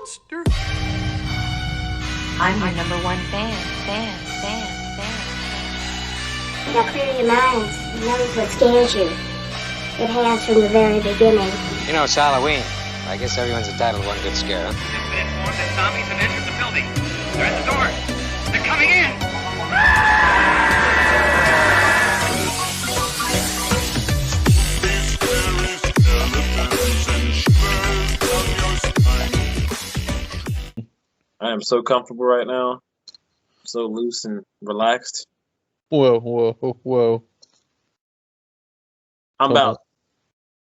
monster. I'm your number one fan. Now clear your minds. Notice what scares you. It has from the very beginning. You know, it's Halloween. I guess everyone's entitled to one good scare, huh? It's been informed that zombies have entered the building. They're at the door. They're coming in. I am so comfortable right now. So loose and relaxed. Whoa. I'm about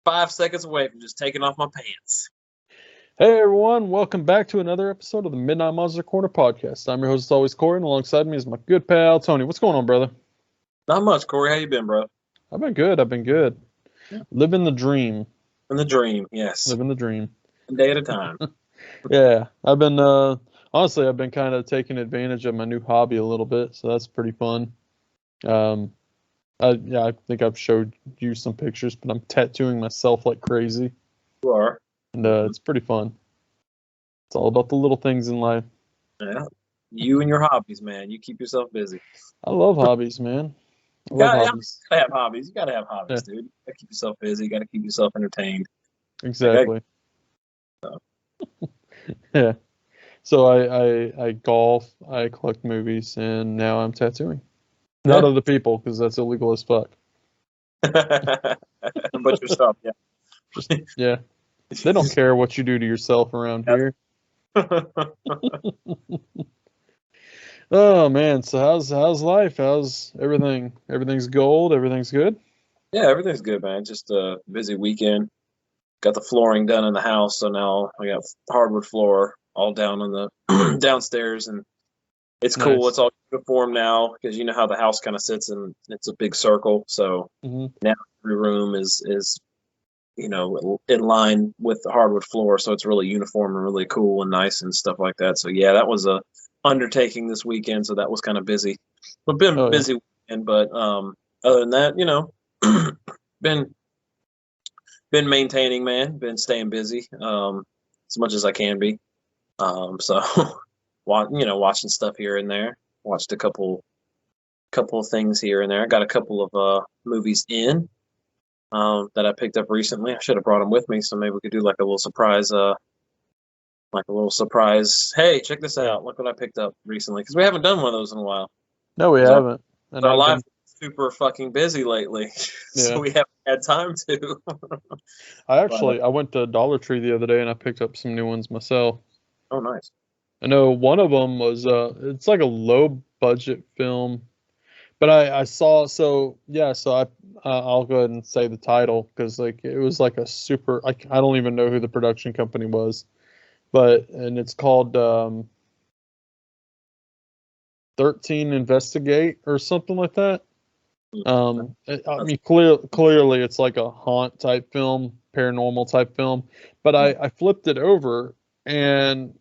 5 seconds away from just taking off my pants. Hey everyone, welcome back to another episode of the Midnight Monster Corner podcast. I'm your host as always, Corey, and alongside me is my good pal, Tony. What's going on, brother? Not much, Corey. How you been, bro? I've been good. Yeah. Living the dream. In the dream, yes. Living the dream. One day at a time. Yeah, I've been, honestly, I've been kind of taking advantage of my new hobby a little bit, so that's pretty fun. I think I've showed you some pictures, but I'm tattooing myself like crazy. You are. And it's pretty fun. It's all about the little things in life. Yeah. You and your hobbies, man. You keep yourself busy. I love hobbies, man. I You love gotta hobbies. have hobbies. You gotta have hobbies, Yeah. dude. You gotta keep yourself busy. You gotta keep yourself entertained. Exactly. So. Yeah. So I golf, I collect movies, and now I'm tattooing. Not Yeah. other people, because that's illegal as fuck. But yourself, yeah. Just yeah. They don't care what you do to yourself around here. Oh man, so how's life? How's everything? Everything's gold, everything's good? Yeah, everything's good, man. Just a busy weekend. Got the flooring done in the house, so now I got hardwood floor all down in the downstairs, and it's cool. Nice. It's all uniform now because you know how the house kind of sits and it's a big circle. So Mhm. now every room is in line with the hardwood floor, so it's really uniform and really cool and nice and stuff like that. So yeah, that was a undertaking this weekend, so that was kind of busy. But been Oh, yeah. busy weekend, but other than that, been maintaining, man. Been staying busy as much as I can be. So watching stuff here and there. Watched a couple of things here and there. I got a couple of movies in that I picked up recently. I should have brought them with me, so maybe we could do like a little surprise. Hey, check this out! Look what I picked up recently, because we haven't done one of those in a while. No, we So- haven't. And Our I've life been- is super fucking busy lately, Yeah. so we haven't had time to. I went to Dollar Tree the other day and I picked up some new ones myself. Oh, nice. I know one of them was it's like a low budget film, but I saw I'll go ahead and say the title because like it was like a super I don't even know who the production company was, and it's called 13 Investigate or something like that. I mean clearly it's like a haunt type film, paranormal type film, but I flipped it over and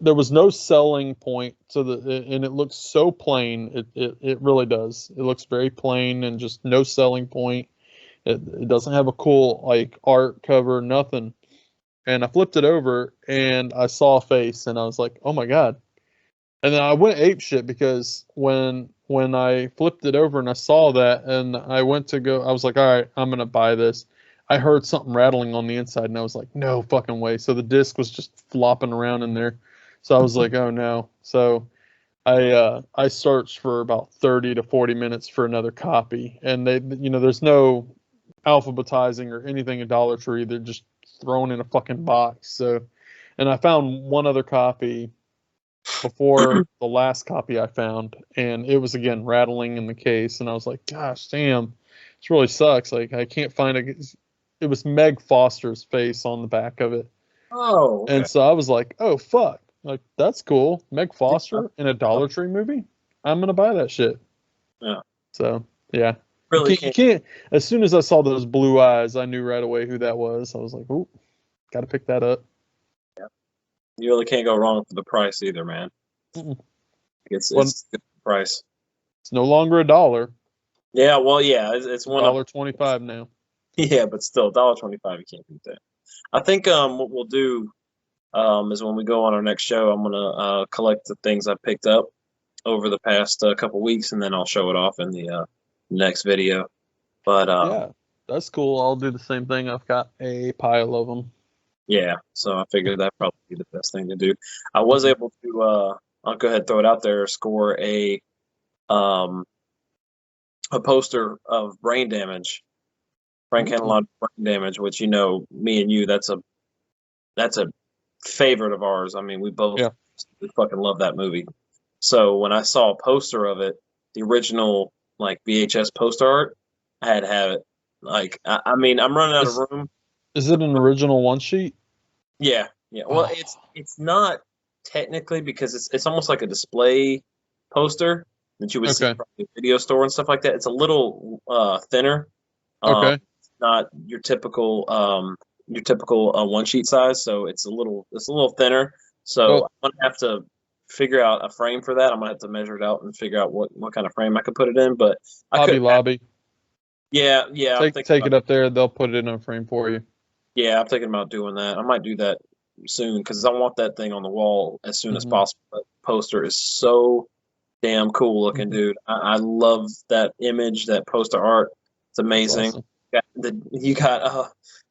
there was no selling point and it looks so plain. It really does. It looks very plain and just no selling point. It doesn't have a cool like art cover, nothing. And I flipped it over and I saw a face and I was like, oh my God. And then I went ape shit because when I flipped it over and I saw that and I went to go, I was like, all right, I'm gonna buy this. I heard something rattling on the inside and I was like, no fucking way. So the disc was just flopping around in there. So I was like, oh no. So I searched for about 30 to 40 minutes for another copy. And there's no alphabetizing or anything in Dollar Tree. They're just thrown in a fucking box. So, and I found one other copy before the last copy I found, and it was again rattling in the case. And I was like, gosh, damn, this really sucks. Like I can't find it was Meg Foster's face on the back of it. Oh, okay. And so I was like, oh, fuck. Like, that's cool. Meg Foster in a Dollar Tree movie? I'm going to buy that shit. Yeah. So, yeah. Really You can't. As soon as I saw those blue eyes, I knew right away who that was. I was like, ooh, got to pick that up. You really can't go wrong with the price either, man. Mm-mm. It's a good price. It's no longer $1. Yeah, well, yeah, it's one of $1.25 now. yeah, but still $1.25. You can't beat that. I think what we'll do, is when we go on our next show. I'm gonna collect the things I picked up over the past couple weeks, and then I'll show it off in the next video. But Yeah, that's cool. I'll do the same thing. I've got a pile of them. yeah, so I figured that'd probably be the best thing to do. I was able to I'll go ahead and throw it out there, score a poster of Brain Damage, Frank Hanalot Brain Damage, which me and you, that's a favorite of ours. I mean, we both we fucking love that movie. So when I saw a poster of it, the original like VHS poster art, I had to have it. Like, I mean, I'm running out of room. Is it an original one sheet? Yeah. Well, it's not technically, because it's almost like a display poster that you would see from the video store and stuff like that. It's a little thinner. Okay. It's not your typical one sheet size, so it's a little thinner. So I'm gonna have to figure out a frame for that. I'm gonna have to measure it out and figure out what kind of frame I could put it in. But Hobby Lobby. Yeah. Take it up there. They'll put it in a frame for you. Yeah, I'm thinking about doing that. I might do that soon because I want that thing on the wall as soon as possible. That poster is so damn cool looking, dude. I love that image, that poster art. It's amazing. Awesome.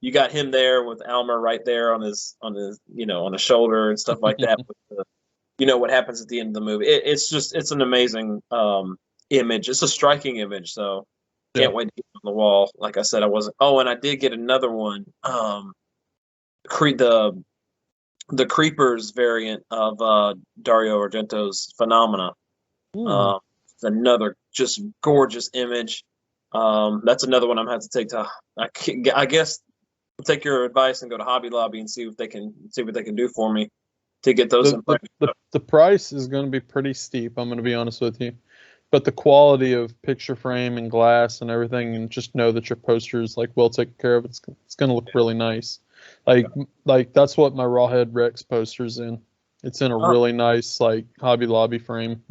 You got him there with Almer right there on his on his shoulder and stuff like that. With what happens at the end of the movie. It's an amazing image. It's a striking image. So can't wait to get it on the wall. Like I said, I wasn't. Oh, and I did get another one. The Creepers variant of Dario Argento's Phenomena. It's another just gorgeous image. That's another one I'm gonna have to take to. I guess I'll take your advice and go to Hobby Lobby and see what they can do for me to get those. The price is going to be pretty steep. I'm going to be honest with you, but the quality of picture frame and glass and everything, and just know that your poster is like well taken care of. It's going to look really nice. Like that's what my Rawhead Rex poster's in. It's in a really nice like Hobby Lobby frame.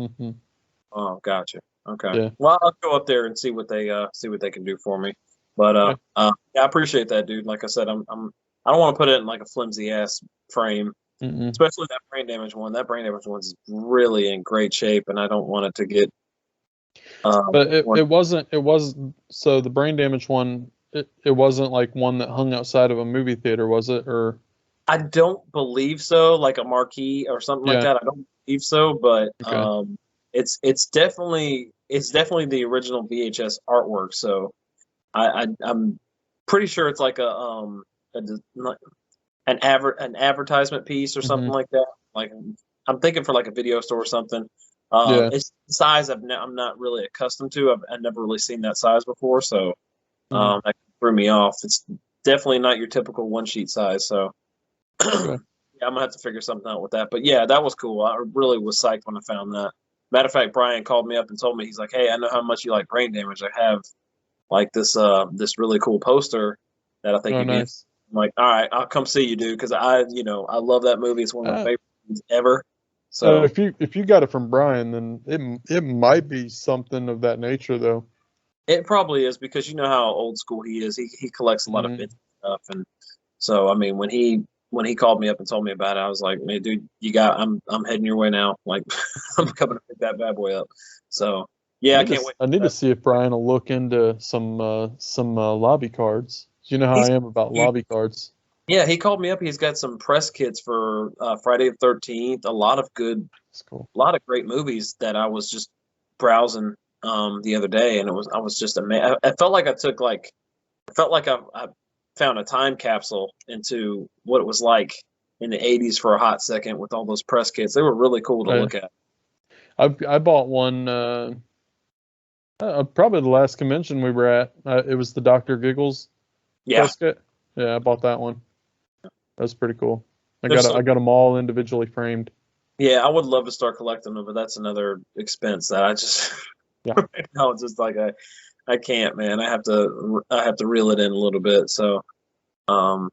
Oh, gotcha. Okay. Yeah. Well, I'll go up there and see what they can do for me. But I appreciate that, dude. Like I said, I don't want to put it in like a flimsy ass frame, especially that Brain Damage one. That Brain Damage one's really in great shape, and I don't want it to get. But it wasn't. So the Brain Damage one. It wasn't like one that hung outside of a movie theater, was it? Or I don't believe so, like a marquee or something like that. I don't believe so, but it's definitely the original VHS artwork. So I'm pretty sure it's like an advertisement piece or something like that. Like I'm thinking for like a video store or something. It's size I'm not really accustomed to. I've never really seen that size before, so that threw me off. It's definitely not your typical one sheet size. So I'm gonna have to figure something out with that. But yeah, that was cool. I really was psyched when I found that. Matter of fact, Brian called me up and told me, he's like, "Hey, I know how much you like Brain Damage. I have like this really cool poster that I think you need." I'm like, "All right, I'll come see you, dude, because I love that movie. It's one of my favorite movies ever." So if you got it from Brian, then it might be something of that nature, though. It probably is, because you know how old school he is. He collects a lot of vintage stuff, and so I mean when he called me up and told me about it, I was like, "Man, dude, I'm heading your way now. Like I'm coming to pick that bad boy up." So yeah, I can't wait. I need to see if Brian will look into some lobby cards. You know how I am about lobby cards. Yeah, he called me up. He's got some press kits for Friday the 13th. A lot of great movies that I was just browsing the other day, and I was just amazed. I felt like I found a time capsule into what it was like in the 80s for a hot second with all those press kits. They were really cool to look at. I bought one probably the last convention we were at. It was the Dr. Giggles press kit. Yeah, I bought that one. That's pretty cool. I got them all individually framed. Yeah, I would love to start collecting them, but that's another expense that I just right now it's just like I can't, man. I have to reel it in a little bit. So well,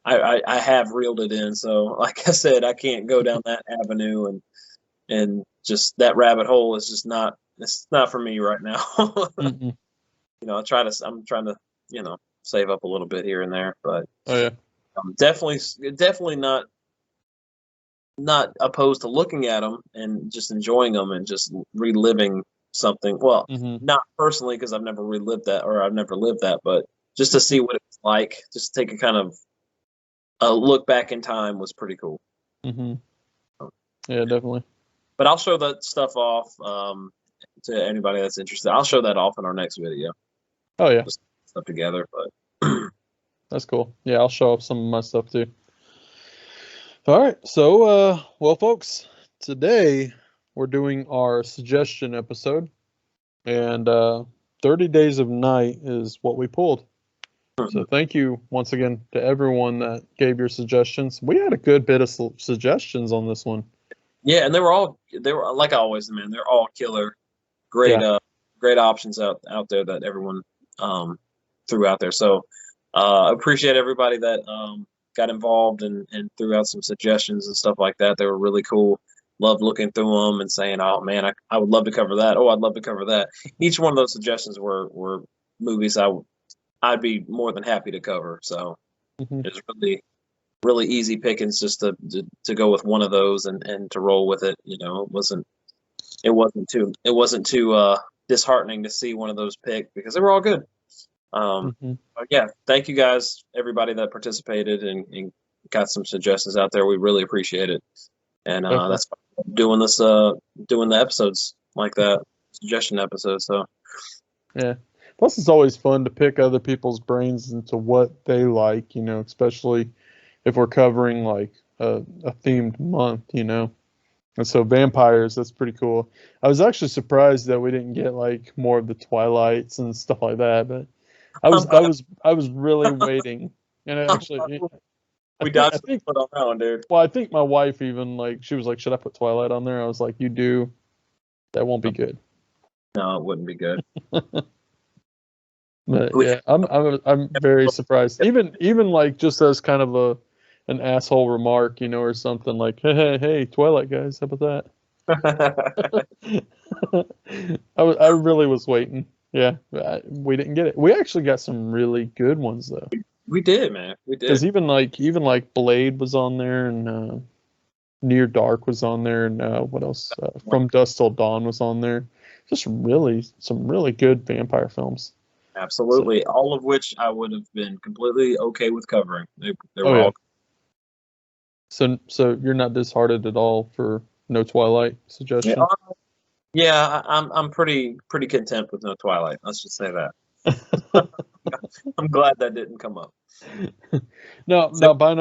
I have reeled it in. So like I said, I can't go down that avenue and just that rabbit hole is just not for me right now. I'm trying to, save up a little bit here and there, but definitely not not opposed to looking at them and just enjoying them and just reliving something. Well, not personally because I've never relived that or I've never lived that, but just to see what it's like, just take a kind of a look back in time was pretty cool. Yeah, definitely. But I'll show that stuff off to anybody that's interested. I'll show that off in our next video. Oh yeah, just stuff together, but that's cool. Yeah, I'll show off some of my stuff too. All right, so well, folks, today we're doing our suggestion episode, and 30 Days of Night is what we pulled. So thank you once again to everyone that gave your suggestions. We had a good bit of suggestions on this one. Yeah, and they were like always, man. They're all killer, great, great options out there that everyone threw out there. So appreciate everybody that got involved and threw out some suggestions and stuff like that. They were really cool. Loved looking through them and saying, "Oh man, I would love to cover that. Oh, I'd love to cover that." Each one of those suggestions were movies I'd be more than happy to cover. So it's really easy pickings just to go with one of those and to roll with it. You know, it wasn't too disheartening to see one of those picked because they were all good. But yeah, thank you guys, everybody that participated and got some suggestions out there. We really appreciate it. And that's why I'm doing this, doing the episodes like that, suggestion episodes. So yeah. Plus, it's always fun to pick other people's brains into what they like, you know, especially if we're covering like a themed month, you know. And so vampires, that's pretty cool. I was actually surprised that we didn't get like more of the Twilights and stuff like that, but I was really waiting. And actually, we dodged the foot on that one, dude. Well, I think my wife even like she was like, "Should I put Twilight on there?" I was like, "You do. That won't be good." No, it wouldn't be good. But yeah, I'm very surprised. Even like just as kind of an asshole remark, you know, or something like, hey, Twilight guys, how about that? I really was waiting. Yeah, we didn't get it. We actually got some really good ones though. We did, man. We did. Because even like Blade was on there, and Near Dark was on there, and what else? From Dusk Till Dawn was on there. Just some really good vampire films. Absolutely, so, all of which I would have been completely okay with covering. They were all. So you're not disheartened at all for no Twilight suggestion? Yeah, I'm pretty content with no Twilight. Let's just say that. I'm glad that didn't come up. No, by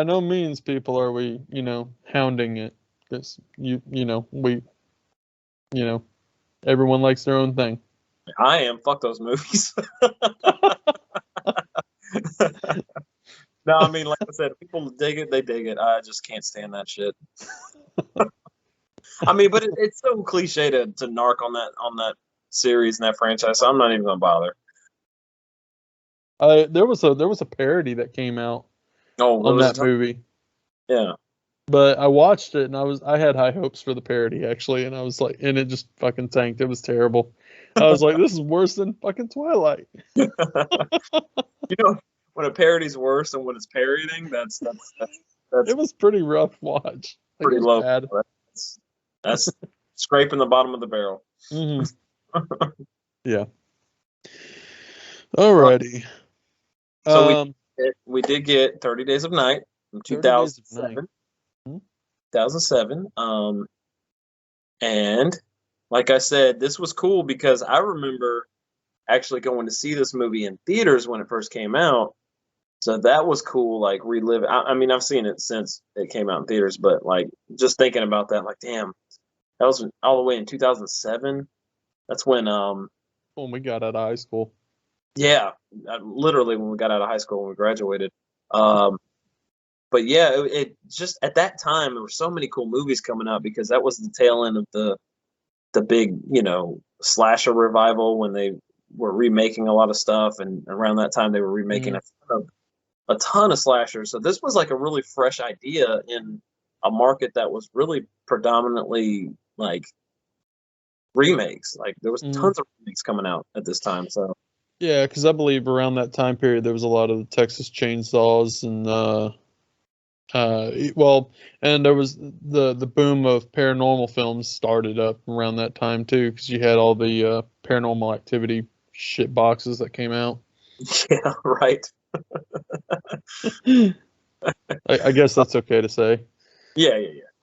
no means, people, are we, you know, hounding it. Because everyone likes their own thing. I am. Fuck those movies. No, I mean, like I said, people dig it, they dig it. I just can't stand that shit. I mean, but it's so cliche to narc on that series and that franchise, so I'm not even gonna bother. There was a parody that came out on that movie. Yeah. But I watched it and I had high hopes for the parody actually, and I was like, and it just fucking tanked. It was terrible. I was like, this is worse than fucking Twilight. You know, when a parody's worse than what it's parodying, that's it was pretty rough watch. Pretty low. Bad. That's scraping the bottom of the barrel. Mm-hmm. Yeah. Alrighty. So we did get 30 Days of Night from 2007. 2007. And like I said, this was cool because I remember actually going to see this movie in theaters when it first came out. So that was cool, like relive. I mean, I've seen it since it came out in theaters, but like just thinking about that, like, damn, that was all the way in 2007. That's when we got out of high school. Yeah, literally when we got out of high school when we graduated. But yeah, it just at that time there were so many cool movies coming out because that was the tail end of the big, you know, slasher revival when they were remaking a lot of stuff, and around that time they were remaking a ton of slashers. So this was like a really fresh idea in a market that was really predominantly like remakes. Like there was tons of remakes coming out at this time. So yeah, because I believe around that time period there was a lot of the Texas Chainsaws and Well, and there was the boom of paranormal films started up around that time too, because you had all the Paranormal Activity shit boxes that came out. Yeah, right. I guess that's okay to say. Yeah.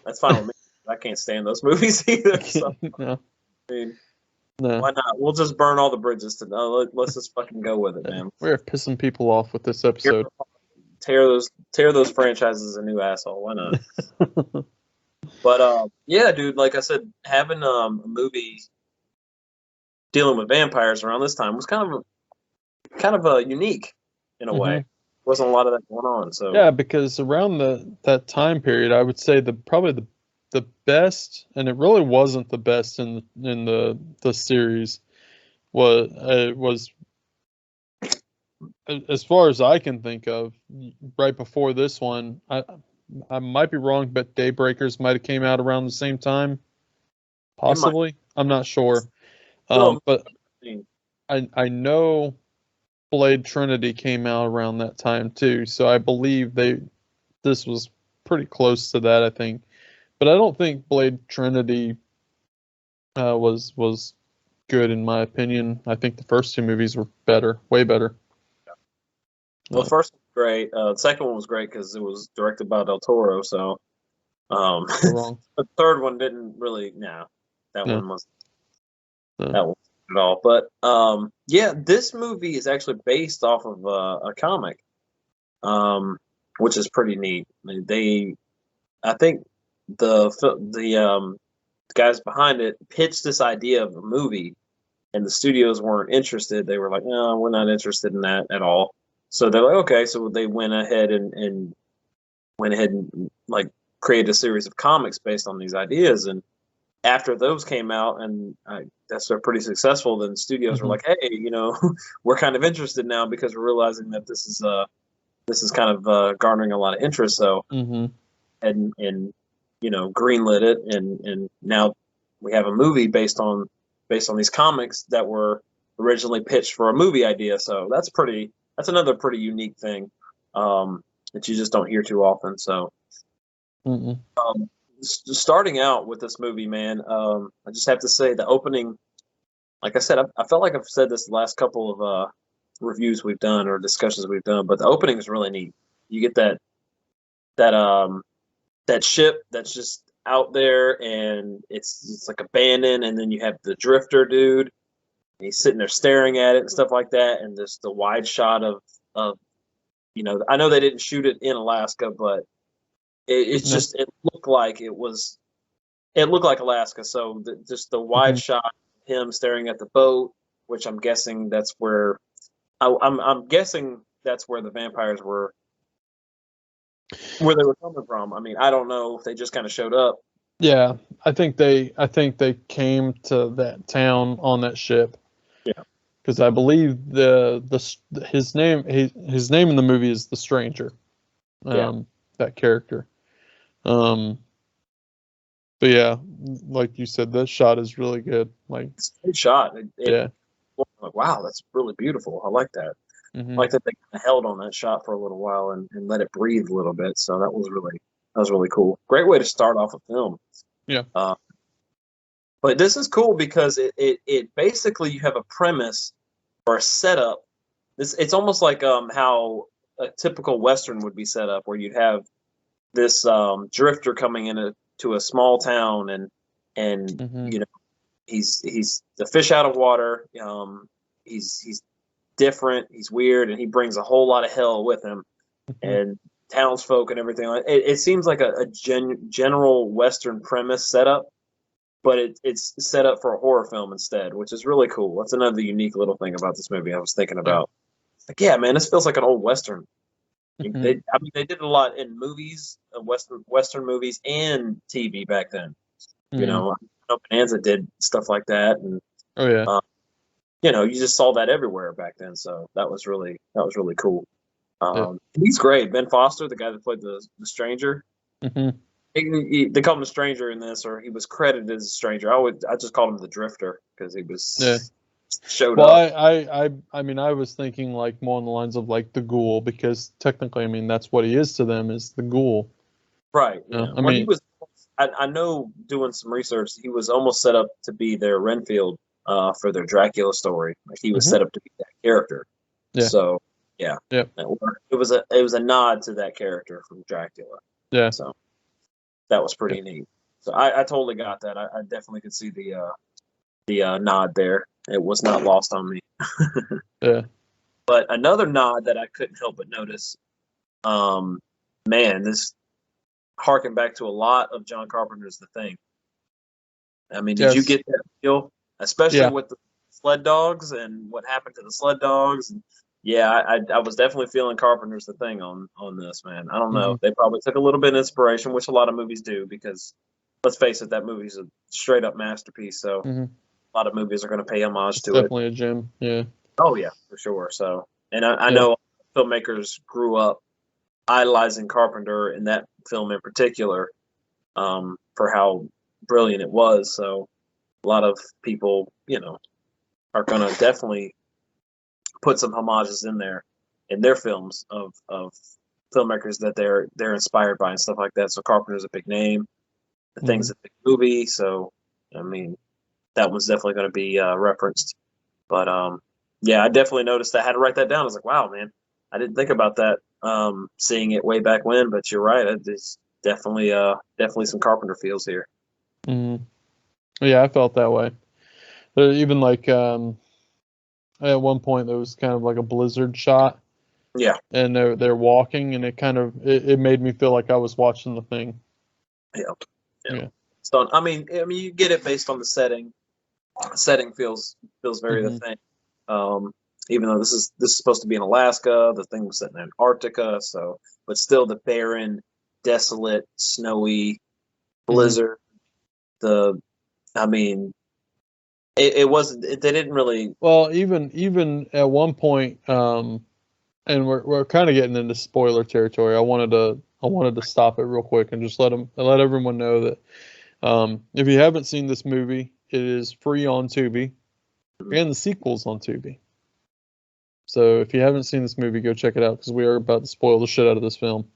That's fine with me. I can't stand those movies either. So, No, I mean, no. why not? We'll just burn all the bridges to let's just fucking go with it, man. We're pissing people off with this episode. Tear those franchises a new asshole. Why not? But yeah, dude, like I said, having a movie dealing with vampires around this time was kind of unique in a way. Wasn't a lot of that going on. So Yeah, because around that time period, I would say probably the best, and it really wasn't the best in the series, was as far as I can think of, right before this one. I might be wrong, but Daybreakers might have came out around the same time, possibly. I'm not sure, but I know Blade Trinity came out around that time too, so I believe this was pretty close to that, I think. But I don't think Blade Trinity was good in my opinion. I think the first two movies were better, way better. Well, the first one was great. The second one was great because it was directed by Del Toro. So Wrong. the third one didn't really. That No. one was No. that one at all. But yeah, this movie is actually based off of a comic, which is pretty neat. I think the guys behind it pitched this idea of a movie, and the studios weren't interested. They were like, "No, we're not interested in that at all." So they're like, "Okay." So they went ahead and like created a series of comics based on these ideas. And after those came out, and that's pretty successful, then studios were like, "Hey, we're kind of interested now because we're realizing that this is kind of garnering a lot of interest." So and greenlit it, and now we have a movie based on these comics that were originally pitched for a movie idea. So that's another pretty unique thing that you just don't hear too often. So starting out with this movie, man, I just have to say the opening, like I said, I felt like I've said this the last couple of reviews we've done or discussions we've done, but the opening is really neat. You get that ship that's just out there, and it's like abandoned, and then you have the drifter dude, and he's sitting there staring at it and stuff like that, and just the wide shot of I know they didn't shoot it in Alaska, but it looked like Alaska. So just the wide shot of him staring at the boat, which I'm guessing that's where I'm guessing that's where the vampires were. Where they were coming from. I mean, I don't know if they just kind of showed up. Yeah, I think they came to that town on that ship. Yeah, because I believe his name in the movie is the Stranger. That character. But yeah, like you said, that shot is really good. Like, it's a good shot. Yeah. Like, wow, that's really beautiful. I like that. I like that they kind of held on that shot for a little while and let it breathe a little bit. So that was really cool. Great way to start off a film. Yeah. But this is cool because it basically, you have a premise or a setup. It's almost like how a typical Western would be set up, where you'd have this drifter coming into a small town, and he's the fish out of water. He's different, he's weird, and he brings a whole lot of hell with him, and townsfolk and everything. Like it seems like a general Western premise setup, but it's set up for a horror film instead, which is really cool. That's another unique little thing about this movie I was thinking about. Like, yeah, man, this feels like an old Western. They did a lot in movies, Western movies and TV back then. I know Bonanza did stuff like that, and you just saw that everywhere back then. So that was really cool. He's great. Ben Foster, the guy that played the Stranger. They called him the Stranger in this, or he was credited as a Stranger. I just called him the Drifter because he was showed up. I mean, I was thinking like more on the lines of like the Ghoul, because technically, I mean, that's what he is to them, is the Ghoul. Right. Yeah, Yeah. I Well, he mean, was. I know doing some research, he was almost set up to be their Renfield for their Dracula story. Like he was Mhm. set up to be that character. Yeah. So yeah, Yeah. it was a nod to that character from Dracula. Yeah. So that was pretty neat. So I totally got that. I definitely could see the nod there. It was not lost on me. Yeah. But another nod that I couldn't help but notice, man, this harkened back to a lot of John Carpenter's The Thing. I mean, did you Yes. get that feel, especially Yeah. with the sled dogs and what happened to the sled dogs? And yeah, I was definitely feeling Carpenter's The Thing on this, man. I don't know. Mhm. They probably took a little bit of inspiration, which a lot of movies do, because let's face it, that movie's a straight up masterpiece. So Mhm. a lot of movies are going to pay homage It's to it. definitely a gem. Yeah. Oh yeah, for sure. So, and I Yeah. know filmmakers grew up idolizing Carpenter in that film in particular, for how brilliant it was. So a lot of people, are going to definitely put some homages in there in their films of filmmakers that they're inspired by and stuff like that. So Carpenter's a big name. The Thing's a big movie. So I mean, that one's definitely going to be referenced. But yeah, I definitely noticed that. I had to write that down. I was like, wow, man, I didn't think about that. Seeing it way back when, but you're right. It's definitely some Carpenter feels here. Mhm. Yeah, I felt that way. Even like at one point there was kind of like a blizzard shot, Yeah, and they're walking, and it made me feel like I was watching The Thing. yeah. Yeah. So I mean, you get it based on the setting. Setting feels very The Mhm. Thing. Even though this is supposed to be in Alaska, the thing was set in Antarctica, so but still the barren, desolate, snowy blizzard. I mean, it wasn't. They didn't really. Well, even at one point, and we're kind of getting into spoiler territory. I wanted to stop it real quick and just let everyone know that if you haven't seen this movie, it is free on Tubi, and the sequel's on Tubi. So if you haven't seen this movie, go check it out because we are about to spoil the shit out of this film.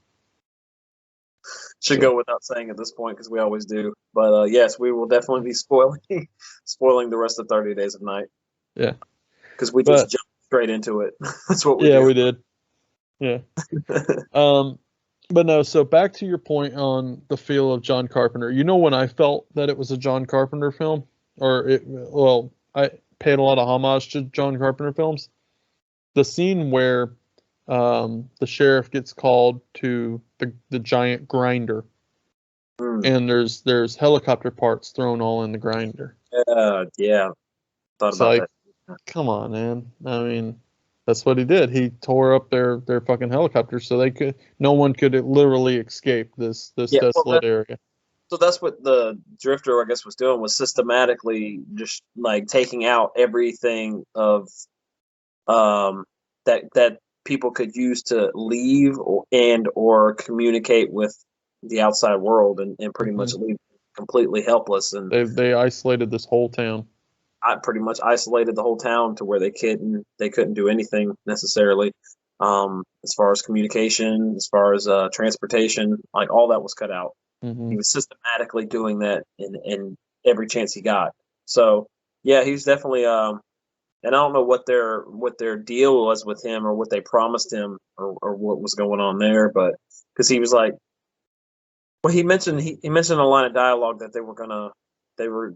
Should go without saying at this point because we always do. But yes, we will definitely be spoiling the rest of 30 Days of Night. Yeah, because we but just jumped straight into it. That's what we yeah, do. we did. Yeah. But no. So back to your point on the feel of John Carpenter. You know when I felt that it was a John Carpenter film, I paid a lot of homage to John Carpenter films. The scene where the sheriff gets called to the giant grinder, and there's helicopter parts thrown all in the grinder. Yeah, thought It's about like, that. come on, man. I mean, that's what he did. He tore up their fucking helicopters so no one could literally escape this Yeah, well, desolate area. So that's what the Drifter, I guess, was doing, was systematically just like taking out everything of that people could use to leave or communicate with the outside world and pretty much leave completely helpless. And They isolated this whole town. I pretty much isolated the whole town to where they couldn't do anything necessarily, as far as communication, as far as transportation, like all that was cut out. He was systematically doing that in every chance he got. So yeah, he's definitely and I don't know what their deal was with him or what they promised him or what was going on there, but because he was like, well, he mentioned a line of dialogue that they were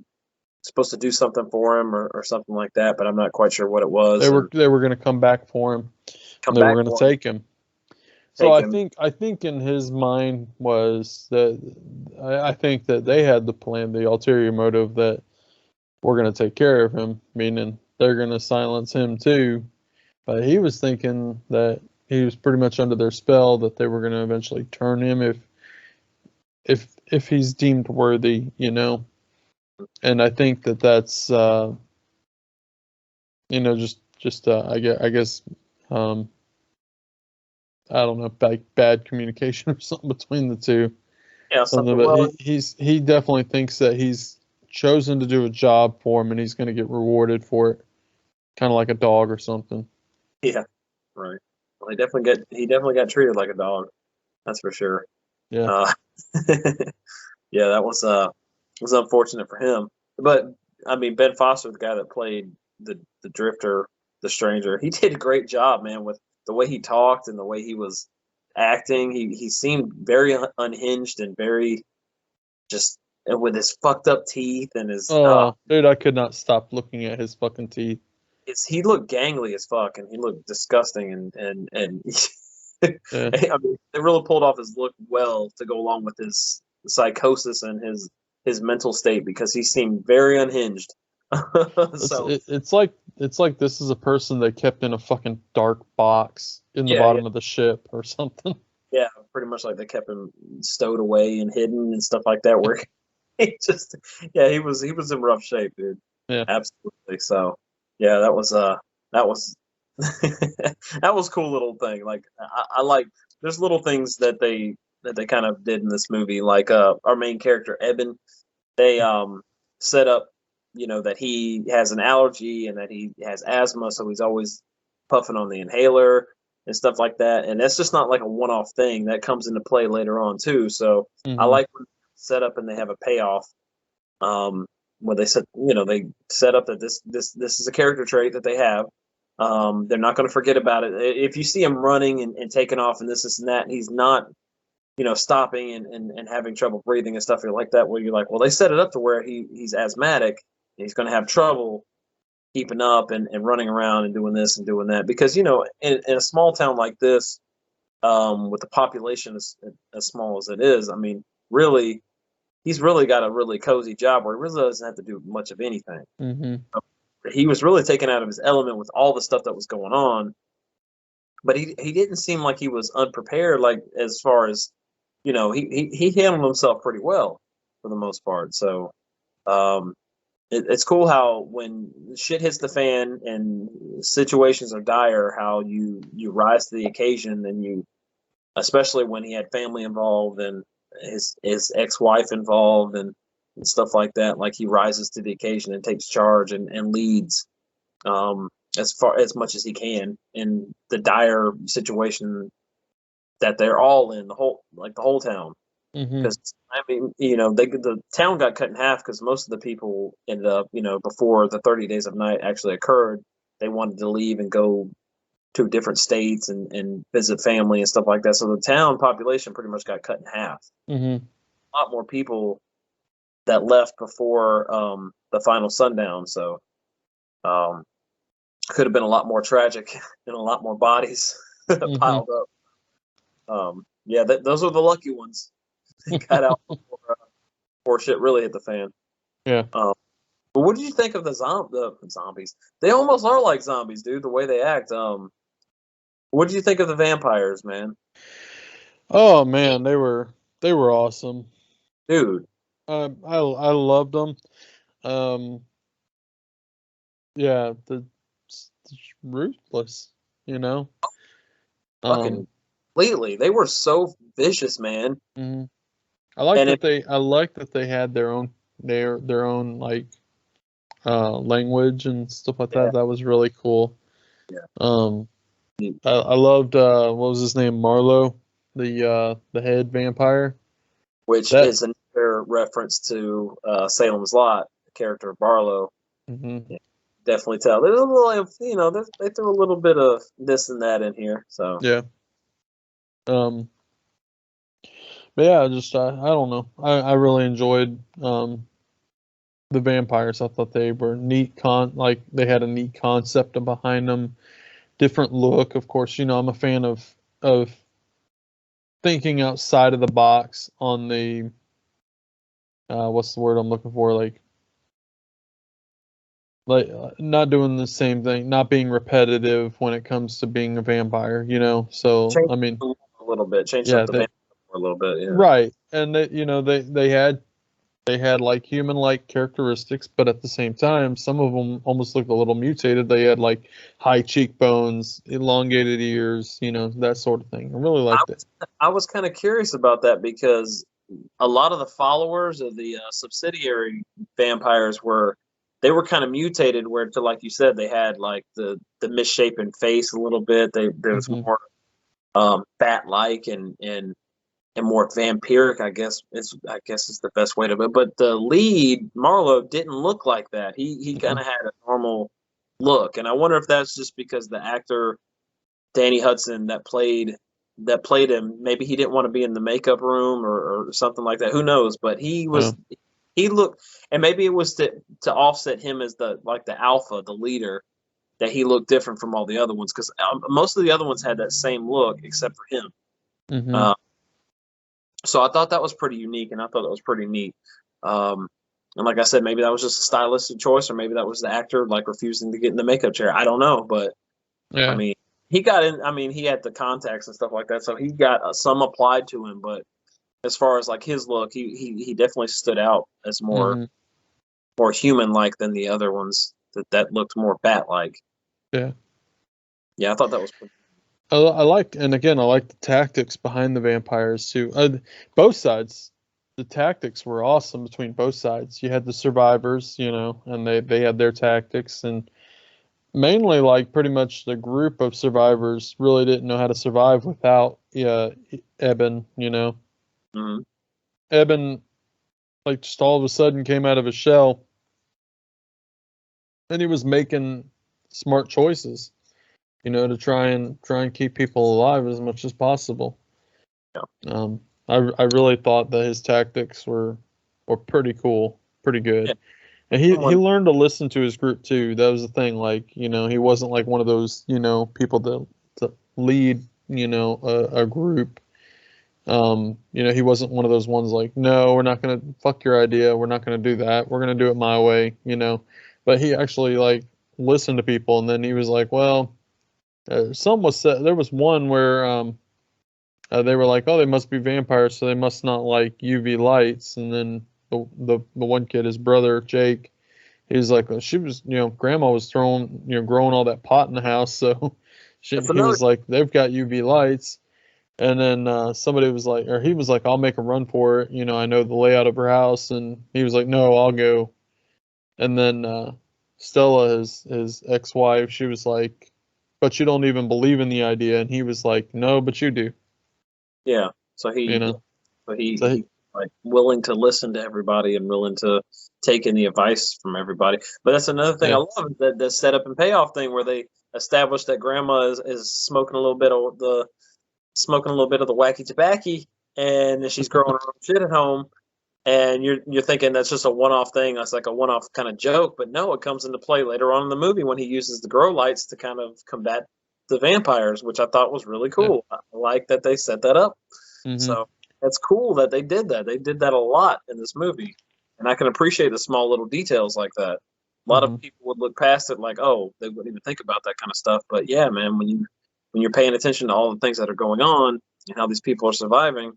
supposed to do something for him or something like that, but I'm not quite sure what it was. They were going to come back for him. They were going to take him. So I think in his mind was that I think that they had the plan, the ulterior motive that we're going to take care of him, meaning they're going to silence him too. But he was thinking that he was pretty much under their spell, that they were going to eventually turn him if he's deemed worthy, you know. And I think that's just I guess I don't know, bad communication or something between the two. Yeah, but he definitely thinks that he's chosen to do a job for him and he's going to get rewarded for it, kind of like a dog or something. Yeah, right. Well, he definitely got treated like a dog. That's for sure. Yeah. Yeah, that was unfortunate for him. But I mean, Ben Foster, the guy that played the Drifter, the Stranger, he did a great job, man, with the way he talked and the way he was acting. He seemed very unhinged and very just and with his fucked up teeth and his Oh, dude, I could not stop looking at his fucking teeth. he looked gangly as fuck and he looked disgusting and Yeah. I mean, they really pulled off his look well to go along with his psychosis and his mental state because he seemed very unhinged. So It's like this is a person they kept in a fucking dark box in the Yeah, bottom of the ship or something. yeah, pretty much like they kept him stowed away and hidden and stuff like that. Where he just he was in rough shape, dude. Yeah. Absolutely. So yeah, that was that was that was a cool little thing. Like I like there's little things that they kind of did in this movie. Like our main character Eben, they set up that he has an allergy and that he has asthma, so he's always puffing on the inhaler and stuff like that. And that's just not like a one-off thing that comes into play later on too. So I like when they set up and they have a payoff. Where they set they set up that this is a character trait that they have. They're not going to forget about it. If you see him running and taking off and this and that, and he's not, stopping and having trouble breathing and stuff like that, where you're like, well, they set it up to where he's asthmatic and he's going to have trouble keeping up and running around and doing this and doing that. Because, in a small town like this, with the population as small as it is, I mean, really, he's really got a really cozy job where he really doesn't have to do much of anything. Mm-hmm. He was really taken out of his element with all the stuff that was going on, but he didn't seem like he was unprepared. Like as far as he handled himself pretty well for the most part. So it's cool how when shit hits the fan and situations are dire, how you rise to the occasion and especially when he had family involved and his ex-wife involved and stuff like that. Like he rises to the occasion and takes charge and leads as much as he can in the dire situation that they're all in, the whole town. Because I mean, the town got cut in half because most of the people ended up, before the 30 days of night actually occurred, they wanted to leave and go to different states and visit family and stuff like that. So the town population pretty much got cut in half. A lot more people that left before the final sundown. So could have been a lot more tragic and a lot more bodies piled up. Those are the lucky ones. They got out before shit really hit the fan. Yeah. But what did you think of the zombies? They almost are like zombies, dude. The way they act. What did you think of the vampires, man? Oh man, they were awesome, dude. I loved them. Yeah, the ruthless, Fucking completely. They were so vicious, man. Mm-hmm. I like that they had their own like language and stuff like that. That was really cool. Yeah. I loved what was his name, Marlowe, the head vampire, which is another reference to Salem's Lot, the character of Barlow. Mm-hmm. Yeah, definitely tell. There's a little, they threw a little bit of this and that in here. So yeah. But yeah, I don't know. I really enjoyed the vampires. I thought they were neat they had a neat concept behind them. Different look, of course. I'm a fan of thinking outside of the box on the what's the word I'm looking for? Like not doing the same thing, not being repetitive when it comes to being a vampire. So change I mean, a little bit, change up the vampire a little bit, yeah. Right, and they had like human-like characteristics, but at the same time, some of them almost looked a little mutated. They had like high cheekbones, elongated ears, that sort of thing. I really liked it. I was kind of curious about that because a lot of the followers of the subsidiary vampires were kind of mutated, where to like you said, they had like the misshapen face a little bit. There was more bat-like and more vampiric. I guess is the best way to. But the lead Marlowe didn't look like that. He kind of had a normal look, and I wonder if that's just because the actor Danny Hudson that played him, maybe he didn't want to be in the makeup room or something like that. Who knows? But he looked, and maybe it was to offset him as the alpha, the leader, that he looked different from all the other ones, because most of the other ones had that same look except for him. Mm-hmm. So I thought that was pretty unique, and I thought that was pretty neat. And like I said, maybe that was just a stylistic choice, or maybe that was the actor refusing to get in the makeup chair. I don't know, but Yeah. I mean, he got in. I mean, he had the contacts and stuff like that, so he got some applied to him. But as far as his look, he definitely stood out as more human like than the other ones that looked more bat like. Yeah. Yeah, I thought that was pretty. I like the tactics behind the vampires too. Both sides, the tactics were awesome between both sides. You had the survivors, and they had their tactics, and mainly pretty much the group of survivors really didn't know how to survive without Eben. Mm-hmm. Eben, just all of a sudden came out of his shell, and he was making smart choices, to try and keep people alive as much as possible. Yeah. I really thought that his tactics were pretty cool, pretty good. Yeah. And he learned to listen to his group too. That was the thing. He wasn't one of those, people that lead, a group. He wasn't one of those ones no, we're not going to fuck your idea. We're not going to do that. We're going to do it my way, But he actually listened to people, and then he was well, some was said. There was one where they were oh, they must be vampires, so they must not like UV lights. And then the one kid, his brother Jake, he's she was, grandma was growing all that pot in the house, so he was they've got UV lights. And then somebody was or he was I'll make a run for it. I know the layout of her house. And he was no, I'll go. And then Stella, his ex-wife, she was but you don't even believe in the idea. And he was no, but you do. Yeah. So he willing to listen to everybody and willing to take in the advice from everybody. But that's another thing I love, is that the setup and payoff thing, where they establish that grandma is smoking a little bit of the wacky tobacco, and she's growing her own shit at home. And you're thinking that's just a one-off thing. That's a one-off kind of joke, but no, it comes into play later on in the movie when he uses the grow lights to kind of combat the vampires, which I thought was really cool. Yeah. I like that they set that up. Mm-hmm. So that's cool that they did that. They did that a lot in this movie, and I can appreciate the small little details like that. A lot of people would look past it oh, they wouldn't even think about that kind of stuff. But yeah, man, when you're paying attention to all the things that are going on and how these people are surviving,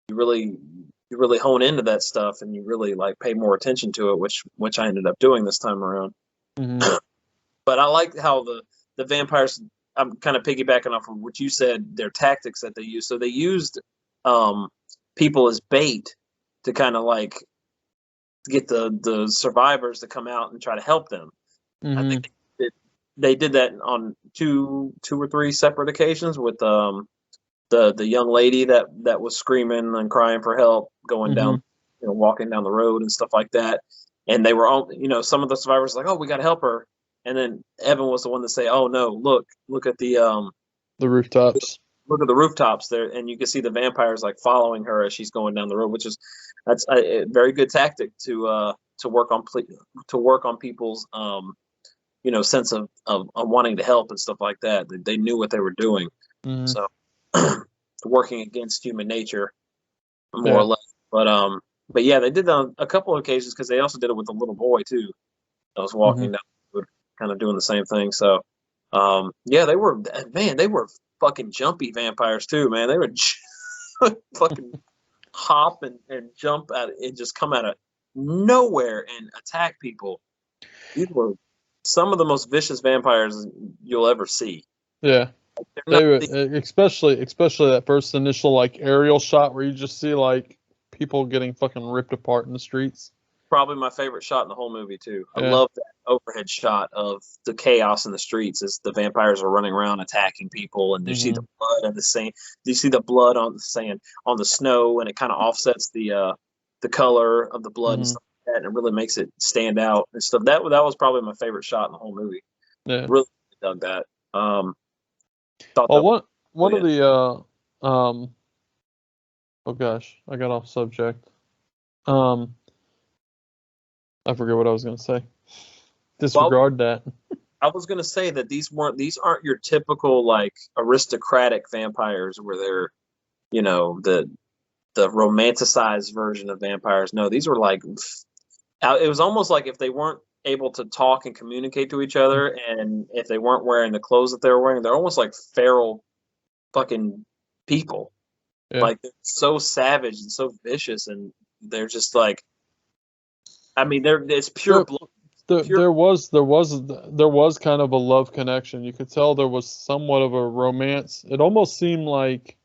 you really hone into that stuff, and you really pay more attention to it, which I ended up doing this time around. Mm-hmm. But I like how the vampires, I'm kind of piggybacking off of what you said, their tactics that they used. So they used people as bait to kind of get the survivors to come out and try to help them. Mm-hmm. I think they did that on two or three separate occasions with the young lady that was screaming and crying for help, going down, walking down the road and stuff like that. And they were all, some of the survivors oh, we got to help her. And then Evan was the one to say, oh no, look at the rooftops. Look at the rooftops there, and you can see the vampires following her as she's going down the road, that's a very good tactic to work on people's sense of wanting to help and stuff like that. They knew what they were doing. Mm-hmm. So working against human nature more or less. But yeah, they did that on a couple of occasions, because they also did it with a little boy too. I was walking down the road, kind of doing the same thing. So they were fucking jumpy vampires too, man. They would fucking hop and jump at it and just come out of nowhere and attack people. These were some of the most vicious vampires you'll ever see. Yeah. They were, especially that first initial aerial shot where you just see people getting fucking ripped apart in the streets. probably my favorite shot in the whole movie too. I Yeah. love that overhead shot of the chaos in the streets as the vampires are running around attacking people, and you see the blood and the sand. You see the blood on the sand, on the snow, and it kind of offsets the color of the blood and stuff like that, and it really makes it stand out and stuff. That was probably my favorite shot in the whole movie. Yeah. Really dug that. Thought Well, one yeah. of the oh gosh, I got off subject. I forget what I was going to say. Disregard that. I was gonna say that these aren't your typical like aristocratic vampires where they're, you know, the romanticized version of vampires. No, these were like, it was almost like if they weren't able to talk and communicate to each other, and if they weren't wearing the clothes that they were wearing, they're almost like feral fucking people. Yeah. Like they're so savage and so vicious, and they're just like, I mean, it's pure blood. There was kind of a love connection. You could tell there was somewhat of a romance. It almost seemed like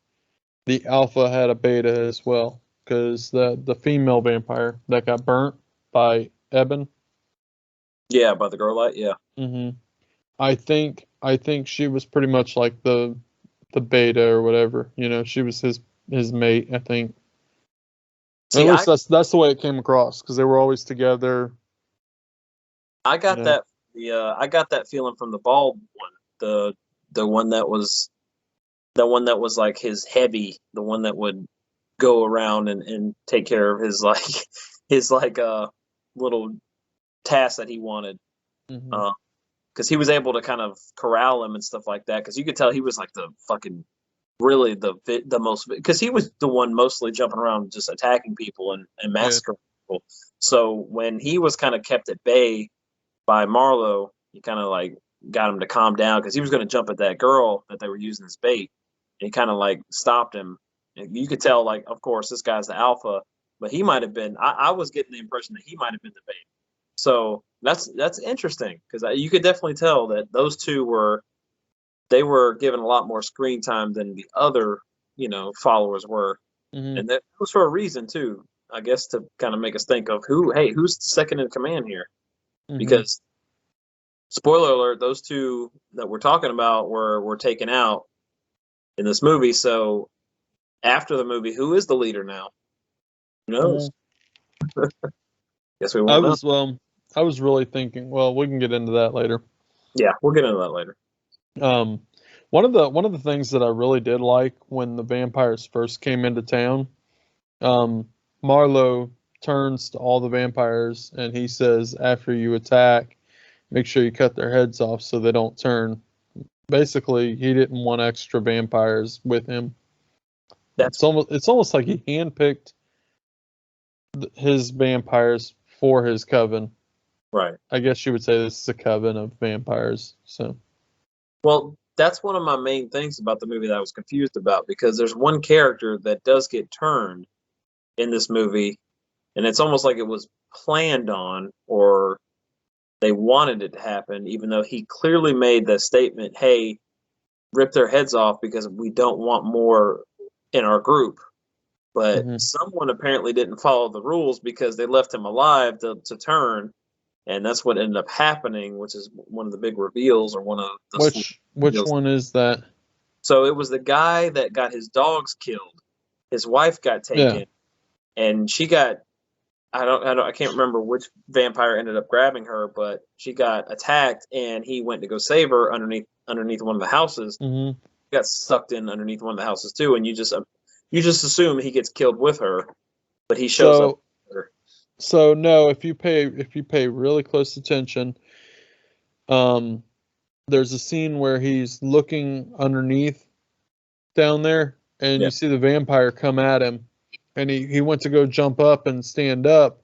the alpha had a beta as well, because the female vampire that got burnt by Eben. Yeah, by the girl light. Yeah. I think she was pretty much like the beta or whatever. You know, she was his mate. I think. See, at least that's the way it came across, because they were always together. I got that. I got that feeling from the bald one, the one that was like his heavy, the one that would go around and take care of his little task that he wanted, because he was able to kind of corral him and stuff like that. Because you could tell he was like the fucking really the most, because he was the one mostly jumping around just attacking people and massacring people. So when he was kind of kept at bay by Marlowe, he kind of like got him to calm down, because he was going to jump at that girl that they were using as bait, and he kind of like stopped him. And you could tell, like, of course, this guy's the alpha, but he might have been. I was getting the impression that he might have been the bait. So that's interesting, because you could definitely tell that those two were given a lot more screen time than the other, you know, followers were, and that was for a reason too, I guess, to kind of make us think of who's second in command here. Because, spoiler alert, those two that we're talking about were taken out in this movie. So after the movie, who is the leader now? Who knows? Guess we won't know. I was really thinking. Well, we can get into that later. Yeah, we'll get into that later. One of the things that I really did like when the vampires first came into town, Marlowe turns to all the vampires and he says, after you attack, make sure you cut their heads off so they don't turn. Basically, he didn't want extra vampires with him. It's almost like he handpicked his vampires for his coven. Right. I guess you would say this is a coven of vampires. So, well, that's one of my main things about the movie that I was confused about, because there's one character that does get turned in this movie, and it's almost like it was planned on, or they wanted it to happen, even though he clearly made the statement, hey, rip their heads off because we don't want more in our group. But someone apparently didn't follow the rules, because they left him alive to turn, and that's what ended up happening, which is one of the big reveals, or one of the which one is that? So it was the guy that got his dogs killed. His wife got taken, and she got, I can't remember which vampire ended up grabbing her, but she got attacked, and he went to go save her underneath one of the houses. He got sucked in underneath one of the houses too, and you just assume he gets killed with her, but he shows up with her. So no, if you pay really close attention, there's a scene where he's looking underneath down there, and you see the vampire come at him, and he went to go jump up and stand up,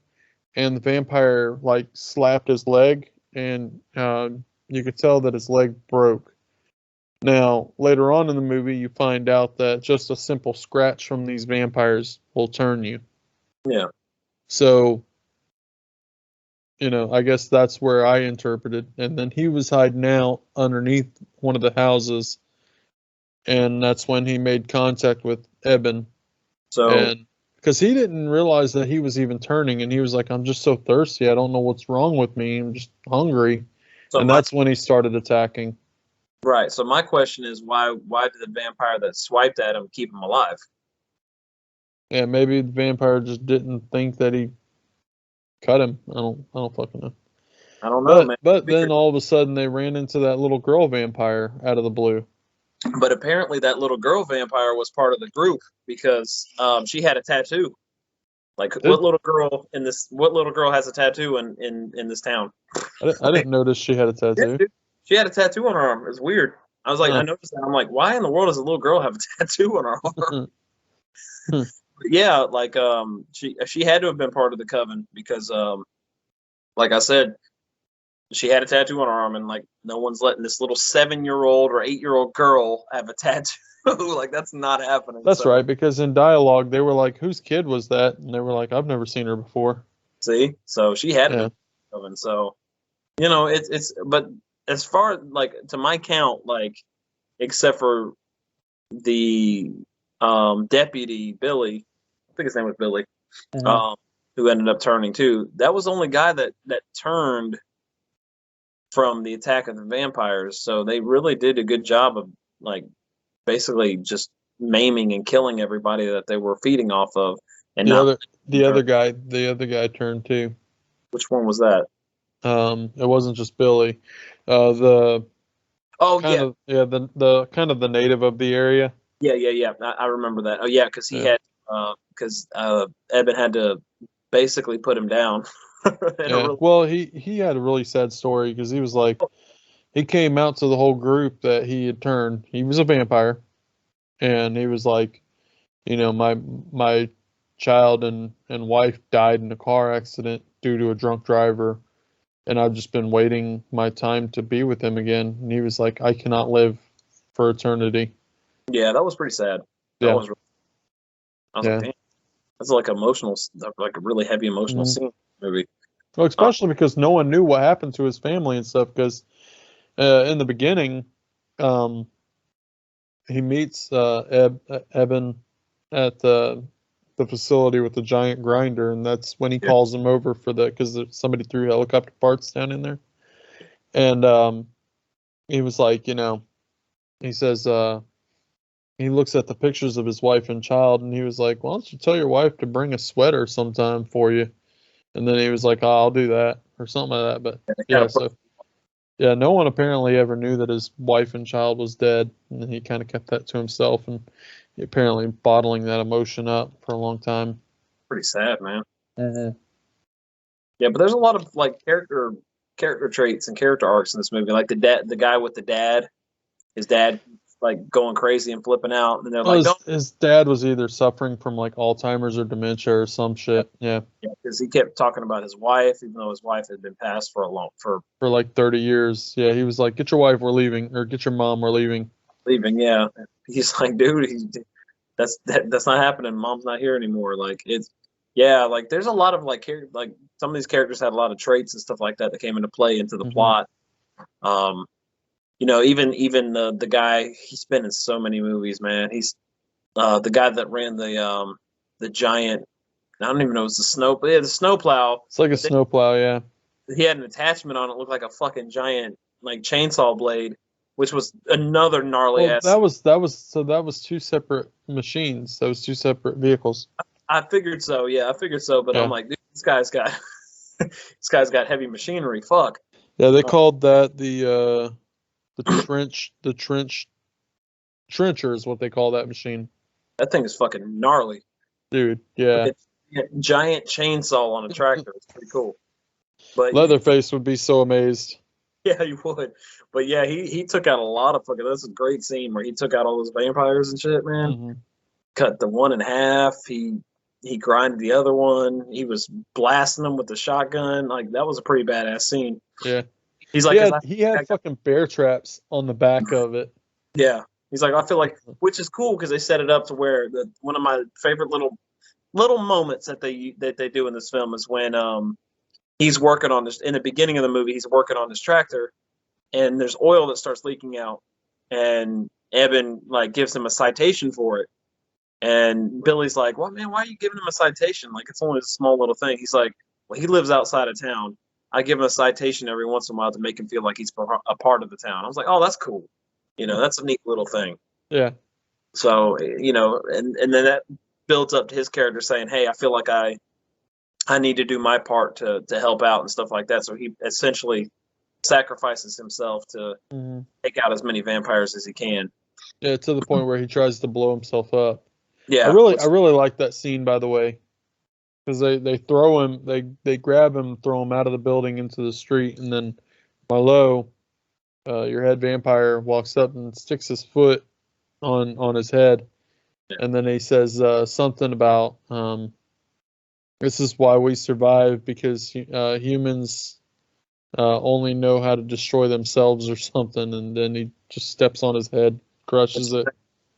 and the vampire like slapped his leg, and you could tell that his leg broke. Now, later on in the movie, you find out that just a simple scratch from these vampires will turn you. Yeah. So, you know, I guess that's where I interpreted. And then he was hiding out underneath one of the and that's when he made contact with Eben. So, because he didn't realize that he was even turning, and he was like, "I'm just so thirsty. I don't know what's wrong with me. I'm just hungry." So And that's when he started attacking. right. So my question is, why did the vampire that swiped at him keep him alive? Yeah, maybe the vampire just didn't think that he cut him. I don't fucking know. I don't know, man. But then all of a sudden they ran into that little girl vampire out of the blue. But apparently that little girl vampire was part of the group because she had a tattoo. Like what little girl has a tattoo in this town? I didn't notice she had a tattoo. Yeah, dude. She had a tattoo on her arm. It's weird. I was like, I noticed that. I'm like, why in the world does a little girl have a tattoo on her arm? Yeah, like she had to have been part of the coven because like I said, she had a tattoo on her arm, and like no one's letting this little 7-year-old or 8-year-old girl have a tattoo. Like that's not happening. That's right, because in dialogue they were like, "Whose kid was that?" And they were like, "I've never seen her before." See, so she had to be coven. So it's but as far like to my count, like except for the deputy Billy, I think his name was Billy, who ended up turning too. That was the only guy that turned from the attack of the vampires. So they really did a good job of like basically just maiming and killing everybody that they were feeding off of. And the other guy turned too. Which one was that? It wasn't just Billy. The kind of the native of the area. Yeah. I remember that. Oh yeah, because he had Eben had to basically put him down. Well, he had a really sad story because he was like, he came out to the whole group that he had turned. He was a vampire, and he was like, my child and wife died in a car accident due to a drunk driver, and I've just been waiting my time to be with him again. And he was like, I cannot live for eternity. Yeah, that was pretty sad. I was like, damn, that's like emotional, like a really heavy emotional scene movie. Well, especially because no one knew what happened to his family and stuff. Because in the beginning, he meets Eben at the facility with the giant grinder, and that's when he calls him over because somebody threw helicopter parts down in there, and he was like, he says he looks at the pictures of his wife and child, and he was like, why don't you tell your wife to bring a sweater sometime for you? And then he was like, oh, I'll do that, or something like that. But no one apparently ever knew that his wife and child was dead, and he kind of kept that to himself, and he apparently bottling that emotion up for a long time. Pretty sad, man. Mm-hmm. Yeah, but there's a lot of like character traits and character arcs in this movie. Like the guy with the dad, his dad like going crazy and flipping out, and they're like, his dad was either suffering from like Alzheimer's or dementia or some shit. Yeah, because he kept talking about his wife, even though his wife had been passed for like 30 years. Yeah, he was like, "Get your wife, we're leaving," or "Get your mom, we're leaving." Yeah. He's like, dude, that's not happening. Mom's not here anymore. Like like there's a lot of like some of these characters had a lot of traits and stuff like that came into play into the plot. Even the guy, he's been in so many movies, man. He's the guy that ran the giant, I don't even know, it was the snowplow. It's like a snowplow, yeah. He had an attachment on it, looked like a fucking giant like chainsaw blade, which was another gnarly ass. That was two separate machines. That was two separate vehicles. I figured so, yeah, but I'm like, dude, this guy's got heavy machinery. Fuck. Yeah, they called that the trencher is what they call that machine. That thing is fucking gnarly, dude. Yeah, giant chainsaw on a tractor. It's pretty cool. But Leatherface would be so amazed. Yeah, you would. But yeah, he took out a lot of fucking. That's a great scene where he took out all those vampires and shit, man. Mm-hmm. Cut the one in half. He grinded the other one. He was blasting them with the shotgun. Like that was a pretty badass scene. Yeah. He's like, he had fucking bear traps on the back of it. Yeah. He's like, I feel like, which is cool because they set it up to where one of my favorite little moments that they do in this film is when he's working on this in the beginning of the movie. He's working on this tractor, and there's oil that starts leaking out, and Eben like gives him a citation for it, And Billy's like, well, man, why are you giving him a citation? Like, it's only a small little thing. He's like, well, he lives outside of town. I give him a citation every once in a while to make him feel like he's a part of the town. I was like, oh, that's cool. That's a neat little thing. Yeah. So, and then that builds up to his character saying, hey, I feel like I need to do my part to help out and stuff like that. So he essentially sacrifices himself to take out as many vampires as he can. Yeah, to the point where he tries to blow himself up. Yeah. I really like that scene, by the way, because they throw him, they grab him, throw him out of the building into the street, and then Marlowe, your head vampire, walks up and sticks his foot on his head, and then he says something about this is why we survive, because humans only know how to destroy themselves or something, and then he just steps on his head, crushes it.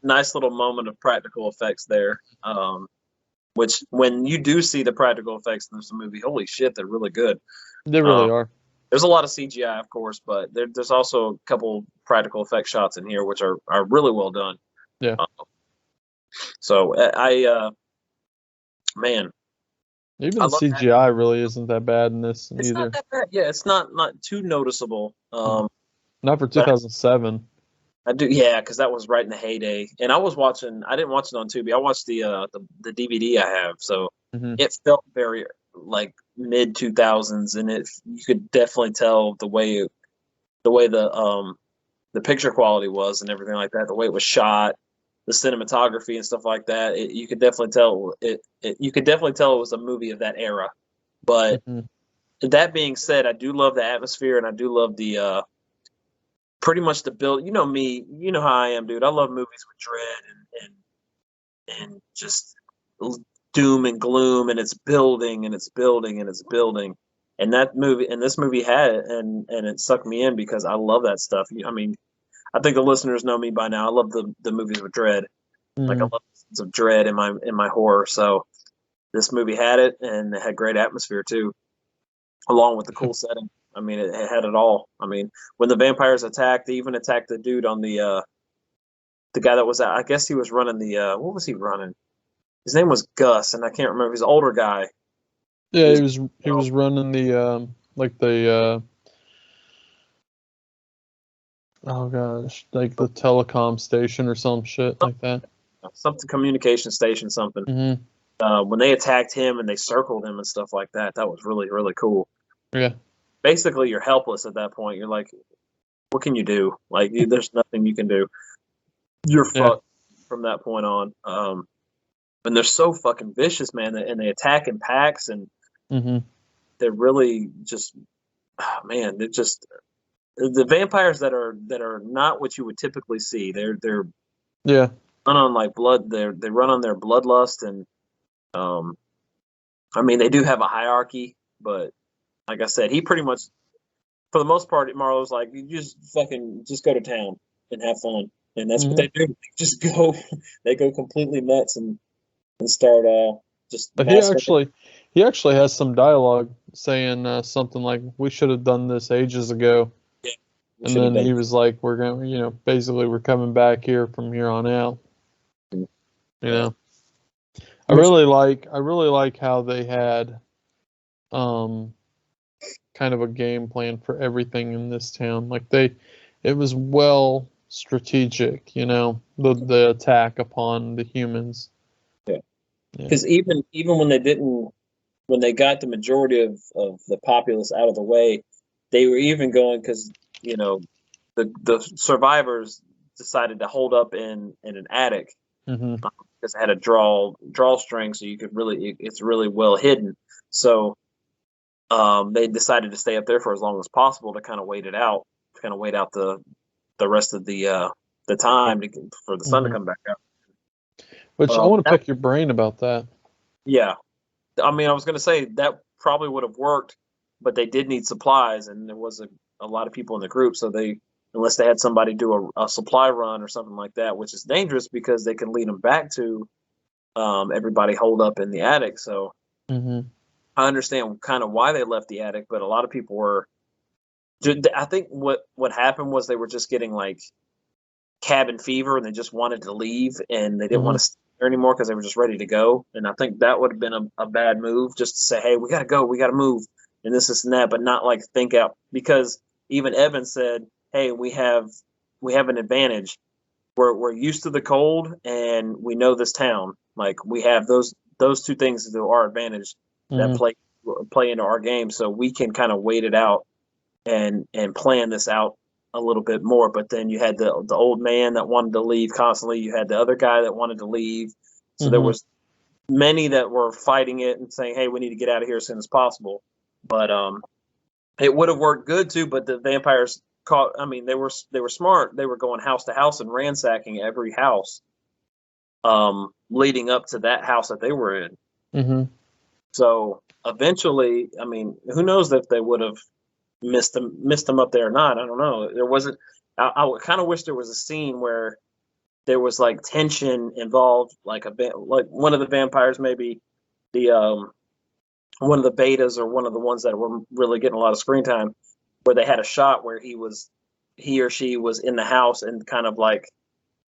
Nice little moment of practical effects there, which when you do see the practical effects in this movie, holy shit, they're really good. They really are. There's a lot of CGI, of course, but there's also a couple practical effect shots in here which are really well done. Yeah. So man, even the CGI really isn't that bad in this it's either. Not that bad. Yeah, it's not too noticeable. Not for 2007. I do, yeah, because that was right in the heyday. And I didn't watch it on Tubi. I watched the DVD I have, so it felt very like mid 2000s, and you could definitely tell the way the picture quality was and everything like that, the way it was shot, the cinematography and stuff like that. You could definitely tell you could definitely tell it was a movie of that era. But that being said, I do love the atmosphere, and I do love the pretty much the build. You know me, you know how I am, dude. I love movies with dread and just doom and gloom, and it's building and it's building and it's building. And this movie had it, and it sucked me in because I love that stuff. I mean, I think the listeners know me by now. I love the movies with dread. Like, I love the sense of dread in my horror. So this movie had it, and it had great atmosphere too, along with the cool setting. I mean, it had it all. I mean, when the vampires attacked, they even attacked the dude on the guy that was, I guess he was running what was he running? His name was Gus, and I can't remember. He's an older guy. Yeah, he was running the oh gosh, like the telecom station or some shit like that. Something, communication station, something. When they attacked him and they circled him and stuff like that, that was really, really cool. Yeah. Basically, you're helpless at that point. You're like, what can you do? Like, there's nothing you can do. You're fucked from that point on. And they're so fucking vicious, man. And they attack in packs, and they're really just, man. They're just the vampires that are not what you would typically see. They're run on like blood. They run on their bloodlust, and I mean, they do have a hierarchy, but like I said, he pretty much, for the most part, Marlowe's like, you just go to town and have fun, and that's what they do. They go completely nuts and start just. But he actually has some dialogue saying something like, "We should have done this ages ago," and then he was like, "We're going, basically we're coming back here from here on out." I really like how they had kind of a game plan for everything in this town. Like it was well strategic, the attack upon the humans. Because even when they got the majority of the populace out of the way, they were even going, because the survivors decided to hold up in an attic because it had a drawstring, so you could it's really well hidden. So they decided to stay up there for as long as possible to kind of wait out the rest of the time for the sun to come back out. Which I want to pick your brain about that. Yeah. I mean, I was going to say that probably would have worked, but they did need supplies, and there was a lot of people in the group, so unless they had somebody do a supply run or something like that, which is dangerous because they can lead them back to everybody holed up in the attic. So I understand kind of why they left the attic, but a lot of people were. I think what happened was they were just getting like cabin fever, and they just wanted to leave, and they didn't want to stay there anymore because they were just ready to go. And I think that would have been a bad move, just to say, hey, we got to go, we got to move, and this and that, but not like think out, because even Evan said, hey, we have an advantage. We're used to the cold, and we know this town. Like, we have those two things to our advantage that play into our game, so we can kind of wait it out and plan this out a little bit more. But then you had the old man that wanted to leave constantly. You had the other guy that wanted to leave. So there was many that were fighting it and saying, hey, we need to get out of here as soon as possible. But it would have worked good too, but the vampires caught, I mean, they were smart. They were going house to house and ransacking every house leading up to that house that they were in. Mm-hmm. So eventually, I mean, who knows if they would have missed them up there or not. I don't know. There wasn't. I kind of wish there was a scene where there was like tension involved, like one of the vampires, maybe the one of the betas or one of the ones that were really getting a lot of screen time, where they had a shot where he or she was in the house and kind of like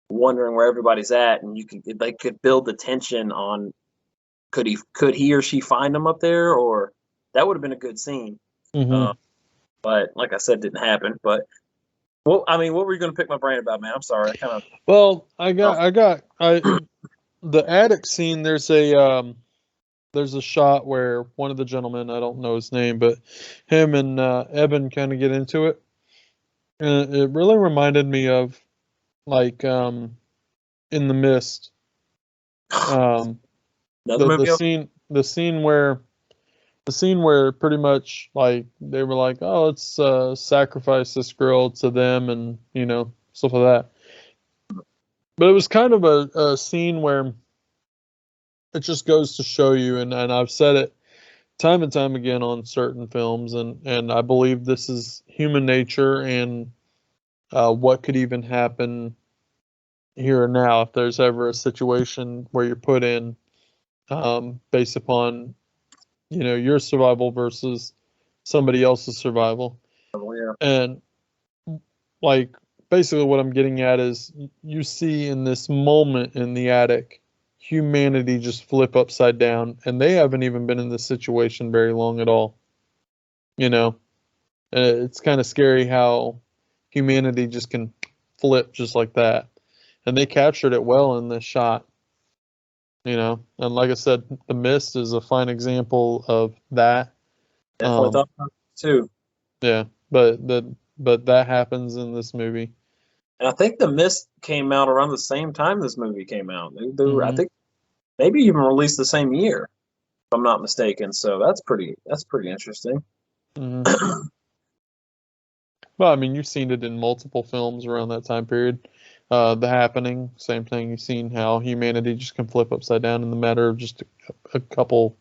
wondering where everybody's at, and they could build the tension on could he or she find them up there, or that would have been a good scene. But like I said, didn't happen. But well, I mean, what were you going to pick my brain about, man? I'm sorry. I got the attic scene. There's a shot where one of the gentlemen, I don't know his name, but him and Evan kind of get into it, and it really reminded me of like In the Mist. The scene where pretty much like they were like, oh, let's sacrifice this girl to them, and stuff like that. But it was kind of a scene where it just goes to show you, and I've said it time and time again on certain films, and I believe this is human nature and what could even happen here and now if there's ever a situation where you're put in based upon your survival versus somebody else's survival. And like basically what I'm getting at is you see in this moment in the attic humanity just flip upside down, and they haven't even been in this situation very long at all. It's kind of scary how humanity just can flip just like that, and they captured it well in this shot. And like I said, The Mist is a fine example of that. Definitely thought about it too. Yeah, but that happens in this movie. And I think The Mist came out around the same time this movie came out. I think maybe even released the same year, if I'm not mistaken. So that's pretty interesting. Well, I mean, you've seen it in multiple films around that time period. The Happening, same thing. You've seen how humanity just can flip upside down in the matter of just a couple,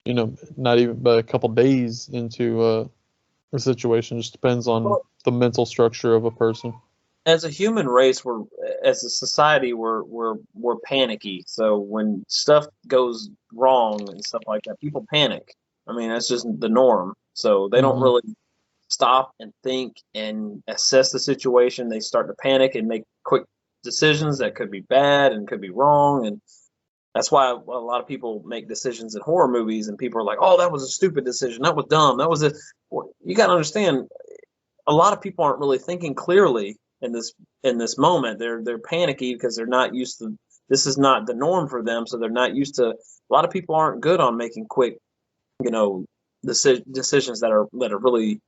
not even, but a couple days into a situation. Just depends on the mental structure of a person. As a human race, as a society, we're panicky. So when stuff goes wrong and stuff like that, people panic. I mean, that's just the norm. So they don't really stop and think and assess the situation. They start to panic and make quick decisions that could be bad and could be wrong. And that's why a lot of people make decisions in horror movies, and people are like, oh, that was a stupid decision. That was dumb. That was it. You got to understand, a lot of people aren't really thinking clearly in this moment. They're panicky because they're not used to, this is not the norm for them. So they're not used to, a lot of people aren't good on making quick, decisions that are really,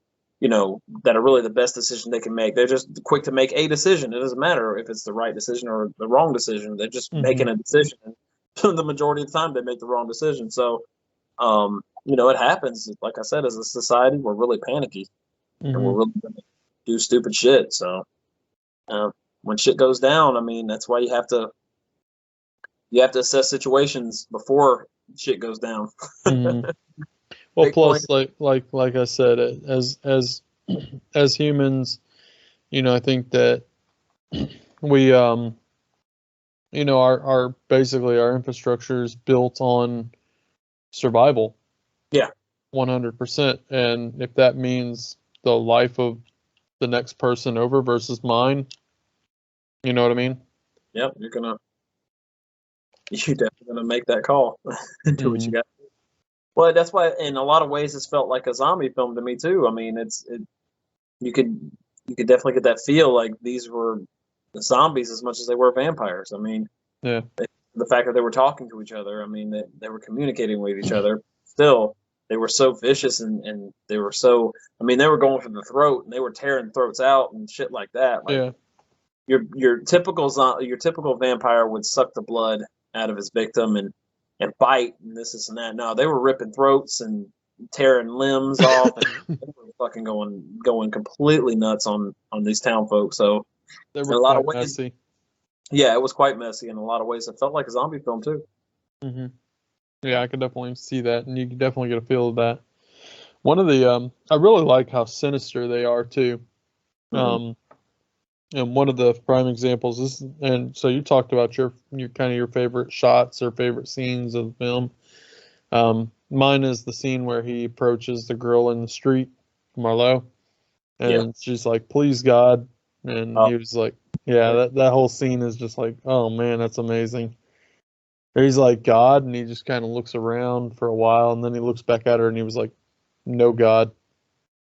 that are really the best decision they can make. They're just quick to make a decision. It doesn't matter if it's the right decision or the wrong decision. They're just making a decision. And the majority of the time, they make the wrong decision. So, it happens. Like I said, as a society, we're really panicky, and we're really going to do stupid shit. So, when shit goes down, I mean, that's why you have to assess situations before shit goes down. Well, plus, like I said, as humans, I think that we, our basically our infrastructure is built on survival. Yeah, 100%. And if that means the life of the next person over versus mine, you know what I mean? Yep, you're gonna you're definitely gonna make that call. Do what you Mhm. got. Well, that's why in a lot of ways it's felt like a zombie film to me too. I mean, you could you could definitely get that feel like these were zombies as much as they were vampires. I mean, Yeah. the fact that they were talking to each other, I mean, that they were communicating with each other. Still, they were so vicious and they were so. I mean, they were going for the throat and they were tearing throats out and shit like that. Like Yeah. your typical vampire would suck the blood out of his victim and bite and this and that. No, they were ripping throats and tearing limbs off and they were fucking going completely nuts on these town folks. So They in were a lot of quite ways, messy. yeah, it was quite messy. In a lot of ways, it felt like a zombie film too. Hmm. Yeah, I could definitely see that, and you can definitely get a feel of that. One of the I really like how sinister they are too. Mhm. And one of the prime examples is, and so you talked about your kind of your favorite shots or favorite scenes of the film. Mine is the scene where he approaches the girl in the street, Marlowe, Yeah. and she's like, "Please God," and Oh, he was like, "Yeah." yeah. That whole scene is just like, "Oh man, that's amazing." Or he's like, "God," and he just kind of looks around for a while, and then he looks back at her, and he was like, "No God,"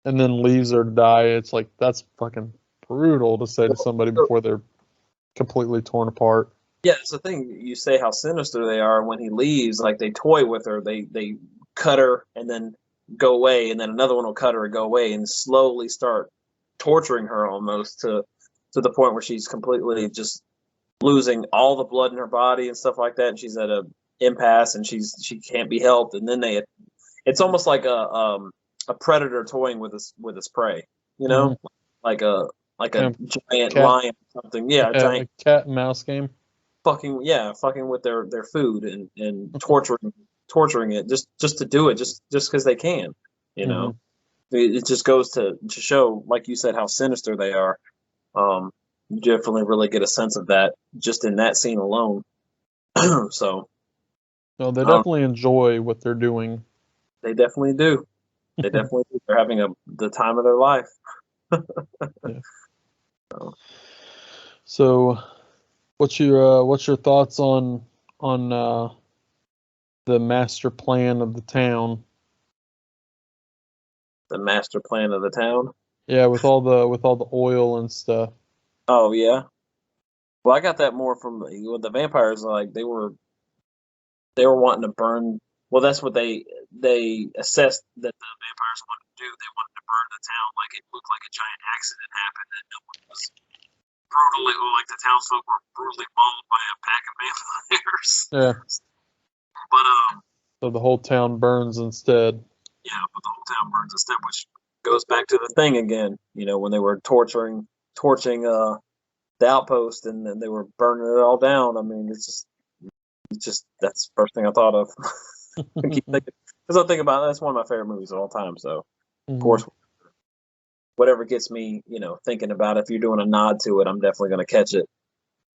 and then leaves her to die. It's like that's fucking brutal to say to somebody So, before they're completely torn apart. yeah, it's the thing. You say how sinister they are when he leaves. Like they toy with her. They cut her and then go away, and then another one will cut her and go away, and slowly start torturing her almost to the point where she's completely just losing all the blood in her body and stuff like that, and she's at a impasse and she can't be helped. And then it's almost like a predator toying with his prey, you know, Hmm. like a Yeah, giant cat, lion or something. Yeah, a a giant cat and mouse game. fucking with their food and torturing it just to do it just because they can, you Hmm. know. It just goes to show, like you said, how sinister they are. You definitely really get a sense of that just in that scene alone. So No, they um, definitely enjoy what they're doing. they definitely do. They definitely do. They're having the time of their life. Yeah. So, So, what's your thoughts on the master plan of the town? the master plan of the town. Yeah, with all the oil and stuff. Oh yeah. Well, I got that more from with the vampires. Like they were wanting to burn. Well, that's what they assessed that the vampires wanted to do. They wanted to burn the town like it looked like a giant accident happened and no one was brutally, well, like the townsfolk were brutally mauled by a pack of vampires. Yeah. But So the whole town burns instead. yeah, but the whole town burns instead, which goes back to the thing again. You know, when they were torching the outpost and then they were burning it all down. I mean, it's just that's the first thing I thought of. I keep thinking because I think about it, that's one of my favorite movies of all time. So of Mhm. course, whatever gets me, thinking about it, if you're doing a nod to it, I'm definitely going to catch it.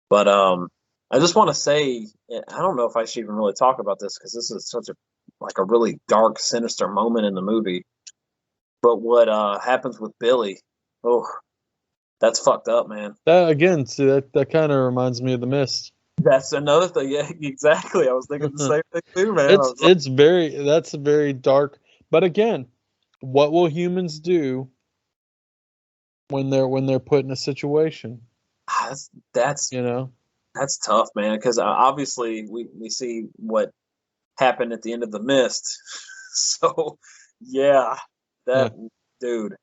But I just want to say, I don't know if I should even really talk about this because this is such a really dark, sinister moment in the movie. But what happens with Billy? Oh, that's fucked up, man. That again, see that kind of reminds me of The Mist. That's another thing. Yeah, exactly. I was thinking the same thing too, man. I It's was like, it's very that's very dark. But again, what will humans do when they're put in a situation? that's that's You know? that's tough, man. Because obviously we see what happened at the end of the Mist. So yeah, Yeah. that dude.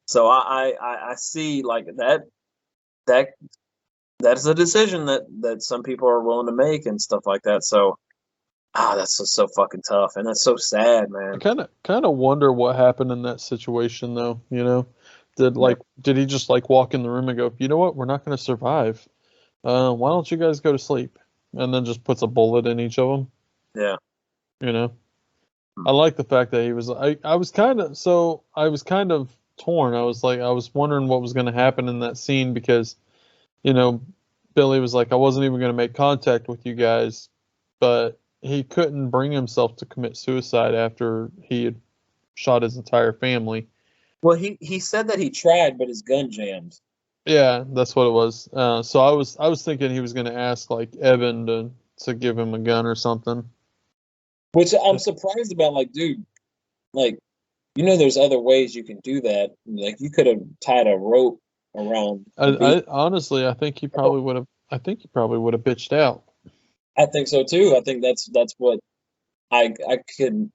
So I see like that that's a decision that some people are willing to make and stuff like that. So that's just so fucking tough and that's so sad, I man. kind of wonder what happened in that situation though, you know? Yeah, Did he just like walk in the room and go, "You know what? We're not going to survive. Why don't you guys go to sleep?" And then just puts a bullet in each of them, yeah, you know? I like the fact that he was I was kind of torn. I was wondering what was going to happen in that scene because, you know, Billy was like, "I wasn't even going to make contact with you guys," but he couldn't bring himself to commit suicide after he had shot his entire family. well, he said that he tried, but his gun jammed. Yeah, that's what it was. So I was thinking he was going to ask like Evan to give him a gun or something. Which I'm surprised about. Like, dude, like, there's other ways you can do that. Like, you could have tied a rope around. I honestly, I think he probably would have. I think he probably would have bitched out. I think so too. I think that's what I could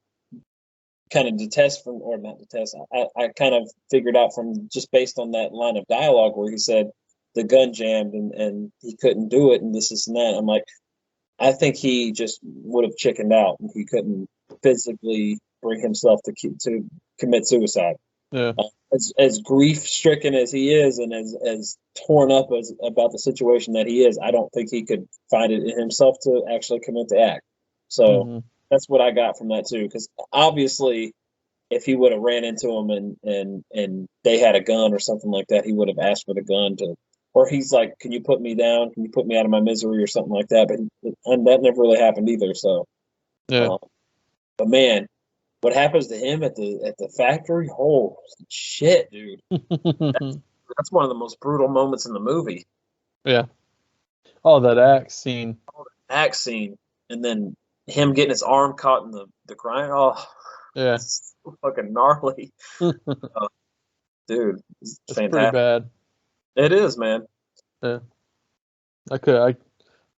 kind of detest from, or not detest. I kind of figured out from just based on that line of dialogue where he said the gun jammed and he couldn't do it and this and that. I'm like, I think he just would have chickened out and he couldn't physically bring himself to commit suicide. Yeah. As grief stricken as he is, and as torn up as about the situation that he is, I don't think he could find it in himself to actually commit the act. So that's what I got from that too. Because obviously, if he would have ran into him and they had a gun or something like that, he would have asked for the gun to, or he's like, "Can you put me down? Can you put me out of my misery?" or something like that. And that never really happened either. So, yeah. But man, what happens to him at the factory? Oh shit, dude! That's one of the most brutal moments in the movie. Yeah. Oh, that axe scene. Axe scene, and then him getting his arm caught in the grind. Oh, yeah, it's so fucking gnarly. Dude, it's fantastic. Pretty bad. It is, man. Yeah. I can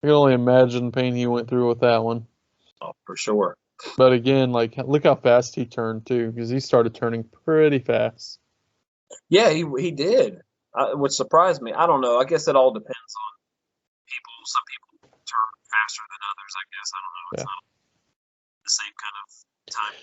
only imagine the pain he went through with that one. Oh, for sure. But again, like, look how fast he turned too, because he started turning pretty fast. Yeah, he did, which surprised me. I don't know. I guess it all depends on people. Some people turn faster than others, I guess. I don't know. It's not the same kind of time.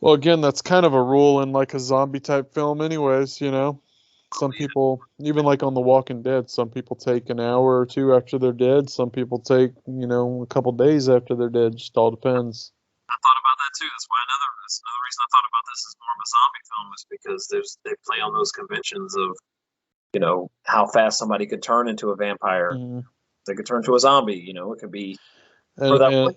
Well, again, that's kind of a rule in like a zombie type film anyways, Some people, even like on The Walking Dead, some people take an hour or two after they're dead. Some people take, a couple days after they're dead. Just all depends. I thought about that too. That's another reason I thought about this as more of a zombie film is because they play on those conventions of, how fast somebody could turn into a vampire. They could turn to a zombie. It could be. And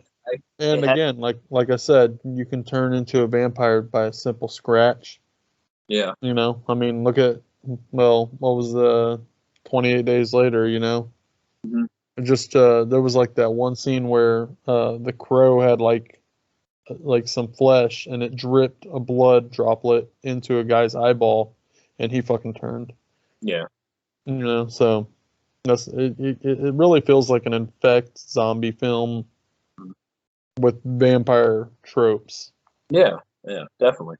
again, like I said, you can turn into a vampire by a simple scratch. Yeah. I mean, look at, what was the 28 days later, Just, there was like that one scene where the crow had like some flesh and it dripped a blood droplet into a guy's eyeball and he fucking turned. Yeah. So that's it really feels like an infect zombie film with vampire tropes. Yeah, definitely.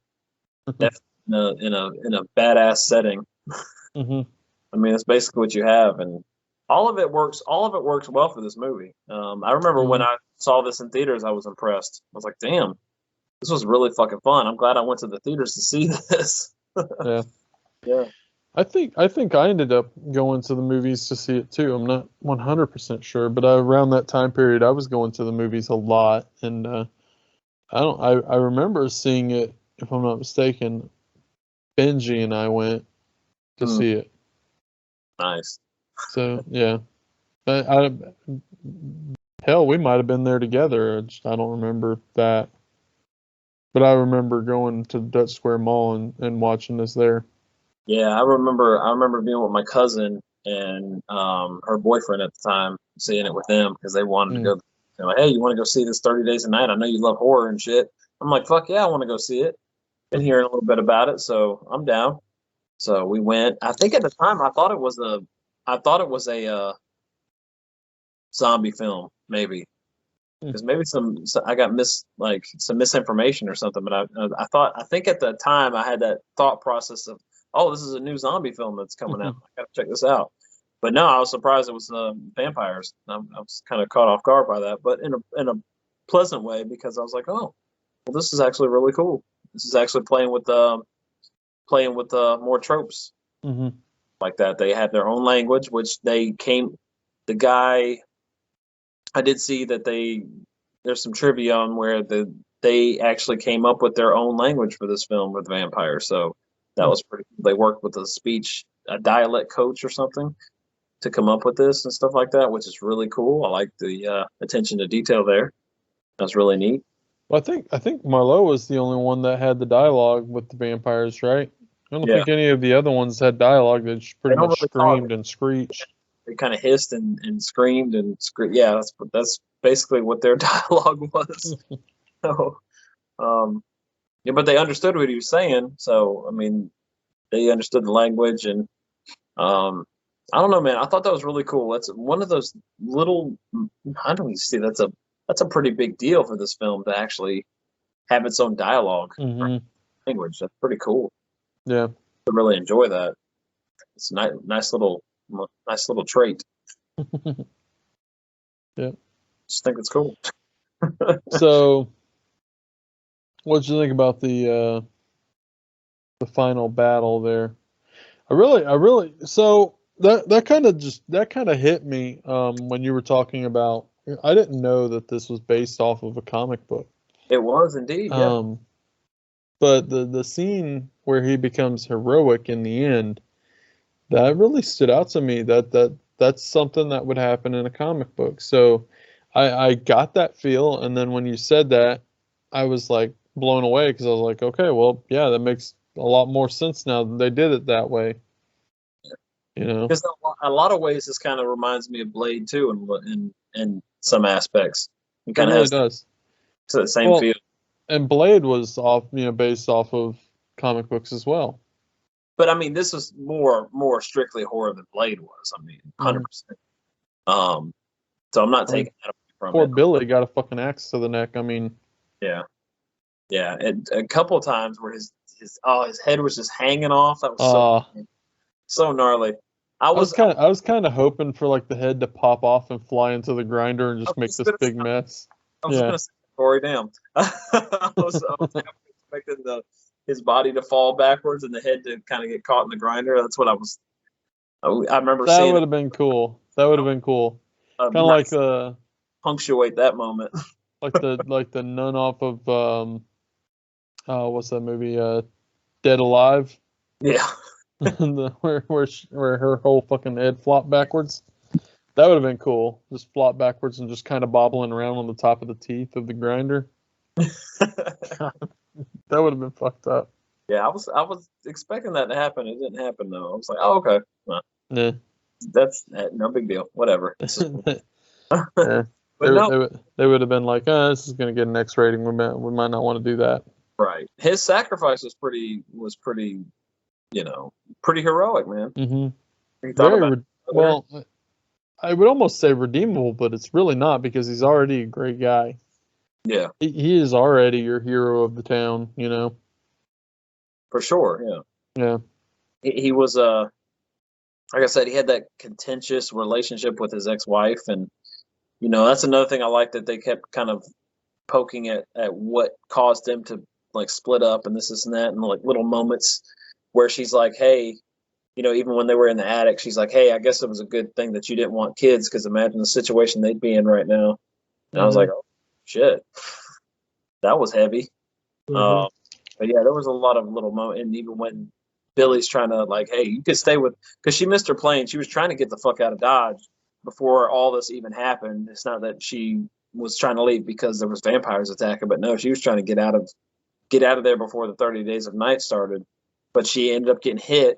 Definitely in a badass setting. I mean, it's basically what you have, and all of it works well for this movie. I remember when I saw this in theaters, I was impressed. I was like, damn, this was really fucking fun. I'm glad I went to the theaters to see this. Yeah. Yeah. I think I ended up going to the movies to see it too. I'm not 100% sure, but around that time period, I was going to the movies a lot, and I remember seeing it, if I'm not mistaken. Benji and I went to see it. Nice. So yeah, hell, we might have been there together. I don't remember that, but I remember going to Dutch Square Mall and watching this there. Yeah, I remember being with my cousin and her boyfriend at the time, seeing it with them because they wanted to go. They're like, "Hey, you want to go see this 30 Days a Night? I know you love horror and shit." I'm like, "Fuck yeah, I want to go see it." Been hearing a little bit about it, so I'm down. So we went. I think at the time I thought it was a zombie film, maybe, because maybe I got some misinformation or something. But I think at the time I had that thought process of, oh, this is a new zombie film that's coming out. I got to check this out. But no, I was surprised it was vampires. I was kind of caught off guard by that, but in a pleasant way, because I was like, oh, well, this is actually really cool. This is actually playing with more tropes like that. They had their own language, which the guy. I did see that there's some trivia on where they actually came up with their own language for this film with vampires. So that was pretty. They worked with a dialect coach or something to come up with this and stuff like that, which is really cool. I like the attention to detail there. That's really neat. Well, I think Marlowe was the only one that had the dialogue with the vampires, right? I don't think any of the other ones had dialogue. They just pretty much screamed and screeched. They kind of hissed and screamed and screamed. Yeah, that's basically what their dialogue was. So, yeah, but they understood what he was saying. So, I mean, they understood the language, and I don't know, man. I thought that was really cool. That's one of those little. I don't even see that's a pretty big deal for this film to actually have its own dialogue language. That's pretty cool. Yeah, I really enjoy that. It's a nice little trait. yeah. Just think it's cool. So, what did you think about the final battle there? I really. So that kind of hit me when you were talking about. I didn't know that this was based off of a comic book. It was indeed, yeah. But the scene where he becomes heroic in the end, that really stood out to me. That's something that would happen in a comic book. So I got that feel, and then when you said that, I was like blown away because I was like, okay, well, yeah, that makes a lot more sense now that they did it that way. You know, because a lot of ways this kind of reminds me of Blade too, in some aspects. It kind of really has does. the same feel. And Blade was based off of comic books as well. But I mean, this was more strictly horror than Blade was. I mean, 100%. So I'm not taking that away from Poor it. Billy got a fucking axe to the neck. I mean, yeah. And a couple of times where his head was just hanging off. That was so gnarly. I was kind of hoping for like the head to pop off and fly into the grinder and just make this big mess. I was going to say, Corey, damn. I was expecting his body to fall backwards and the head to kind of get caught in the grinder. That's what I was. I remember that seeing. That would have been cool. That would have been cool. Kind of like the punctuate that moment. like the nun off of what's that movie? Dead Alive. Yeah. where her whole fucking head flopped backwards. That would have been cool. Just flop backwards and just kind of bobbling around on the top of the teeth of the grinder. That would have been fucked up. Yeah, I was expecting that to happen. It didn't happen though. I was like, oh, okay. Well, yeah. That's no big deal. Whatever. Yeah. They would have been like, this is gonna get an X rating. We might not want to do that. Right. His sacrifice was pretty pretty heroic, man. Well, I would almost say redeemable, but it's really not because he's already a great guy. Yeah. He is already your hero of the town, you know. For sure, yeah. Yeah. He was like I said, he had that contentious relationship with his ex-wife, and that's another thing I like, that they kept kind of poking at what caused them to like split up and this and that, and like little moments where she's like, hey, even when they were in the attic, she's like, hey, I guess it was a good thing that you didn't want kids, because imagine the situation they'd be in right now. And I was like, oh shit, that was heavy. But yeah, there was a lot of little moments, and even when Billy's trying to like, hey, you could stay because she missed her plane. She was trying to get the fuck out of Dodge before all this even happened. It's not that she was trying to leave because there was vampires attacking, but no, she was trying to get out of there before the 30 days of night started. But she ended up getting hit,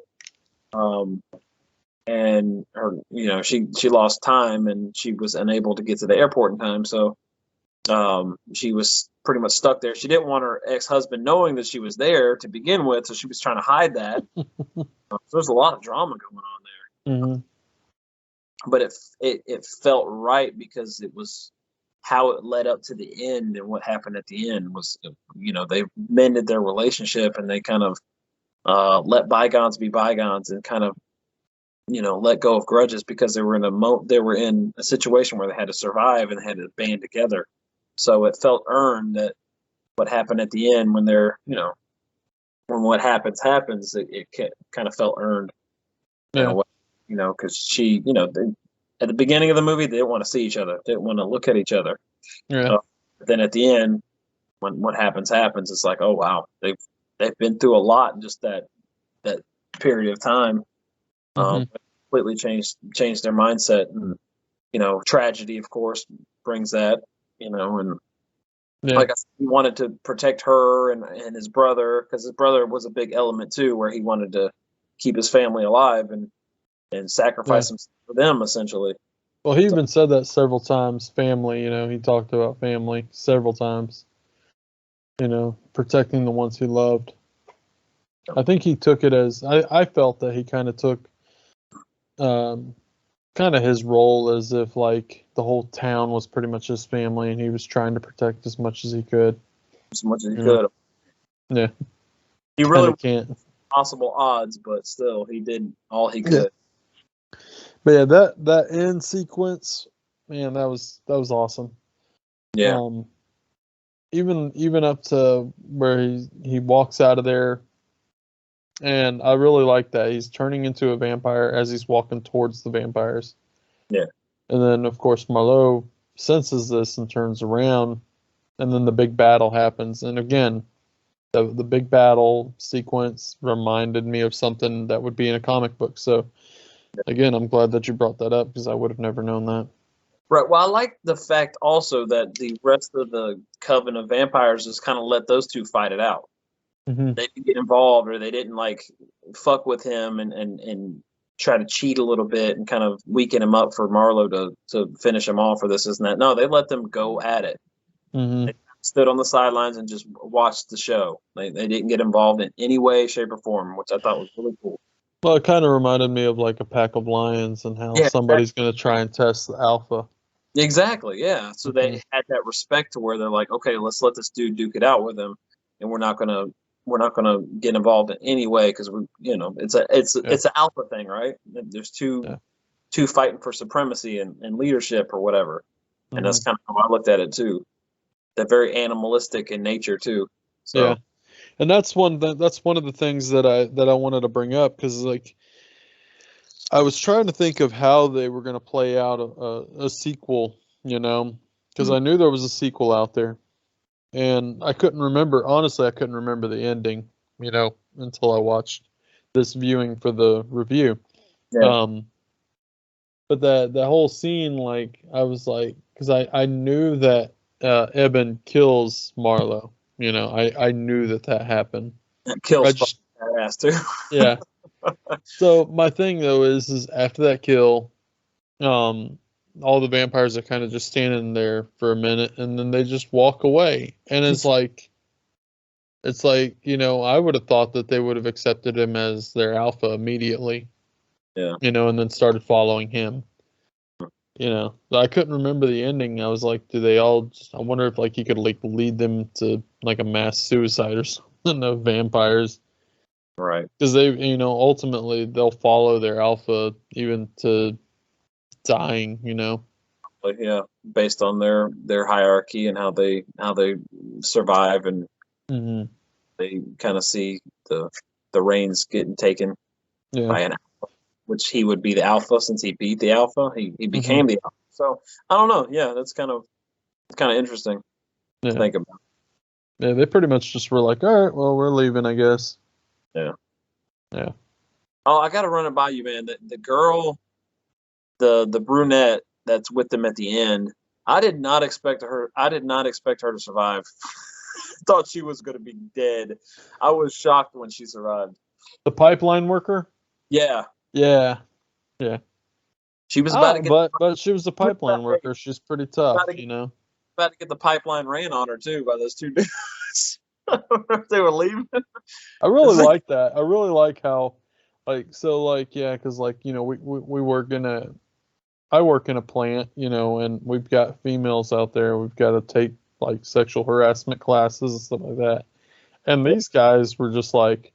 and her, she lost time, and she was unable to get to the airport in time. So she was pretty much stuck there. She didn't want her ex-husband knowing that she was there to begin with, so she was trying to hide that. So there's a lot of drama going on there. But it felt right because it was how it led up to the end, and what happened at the end was, they mended their relationship, and they kind of let bygones be bygones, and kind of, let go of grudges, because they were in a situation where they had to survive and had to band together. So it felt earned that what happened at the end, when they're, when what happens, it kind of felt earned. Yeah. Because she, at the beginning of the movie, they didn't want to see each other, didn't want to look at each other. Yeah. But then at the end, when what happens, it's like, oh wow, they've been through a lot in just that period of time. Completely changed their mindset, and tragedy, of course, brings that. And like I said, he wanted to protect her and his brother, because his brother was a big element too, where he wanted to keep his family alive and sacrifice himself for them, essentially. Well, he even said that several times. Family, he talked about family several times. Protecting the ones he loved. I think he took it as I felt that he kind of took kind of his role as if like the whole town was pretty much his family and he was trying to protect as much as he could. As much as he could. Yeah. He really can't. Possible odds, but still, he did all he could. Yeah. But yeah, that end sequence, man, that was awesome. Yeah. Even up to where he walks out of there, and I really like that he's turning into a vampire as he's walking towards the vampires. Yeah. And then of course Marlowe senses this and turns around, and then the big battle happens. And again, the big battle sequence reminded me of something that would be in a comic book. So again, I'm glad that you brought that up because I would have never known that. Right. Well, I like the fact also that the rest of the coven of vampires just kind of let those two fight it out. Mm-hmm. They didn't get involved, or they didn't like fuck with him and try to cheat a little bit and kind of weaken him up for Marlowe to finish him off or this and that. No, they let them go at it. Mm-hmm. They stood on the sidelines and just watched the show. They didn't get involved in any way, shape, or form, which I thought was really cool. Well, it kind of reminded me of like a pack of lions and how somebody's going to try and test the alpha. Exactly, yeah. So they had that respect to where they're like, okay, let's let this dude duke it out with him, and we're not gonna get involved in any way because it's an alpha thing, right? There's two fighting for supremacy and leadership or whatever, and that's kind of how I looked at it too. They're very animalistic in nature too. So. Yeah, and that's one of the things that I wanted to bring up because like. I was trying to think of how they were going to play out a sequel, because I knew there was a sequel out there, and I couldn't remember. Honestly, I couldn't remember the ending, until I watched this viewing for the review. Yeah. But the whole scene, like, I was like, because I knew that Eben kills Marlowe. I knew that happened. That kills ass too. Yeah. So my thing though is after that kill, all the vampires are kind of just standing there for a minute and then they just walk away. And it's like I would have thought that they would have accepted him as their alpha immediately. Yeah. And then started following him. I couldn't remember the ending. I was like, I wonder if like he could like lead them to like a mass suicide or something of vampires. Right. Because they, ultimately they'll follow their alpha even to dying, But yeah, based on their hierarchy and how they survive, and they kind of see the reins getting taken by an alpha, which he would be the alpha since he beat the alpha. He became the alpha. So I don't know. Yeah, that's kind of interesting to think about. Yeah, they pretty much just were like, all right, well, we're leaving, I guess. Yeah. Oh, I gotta run it by you, man. The girl, the brunette that's with them at the end. I did not expect her to survive. Thought she was gonna be dead. I was shocked when she survived. The pipeline worker. Yeah. Yeah. She was about to get. But she was a pipeline worker. She's pretty tough, About to get the pipeline ran on her too by those two dudes. They were leaving. I really like that. I really like how, because we work I work in a plant, and we've got females out there. We've got to take like sexual harassment classes and stuff like that. And these guys were just like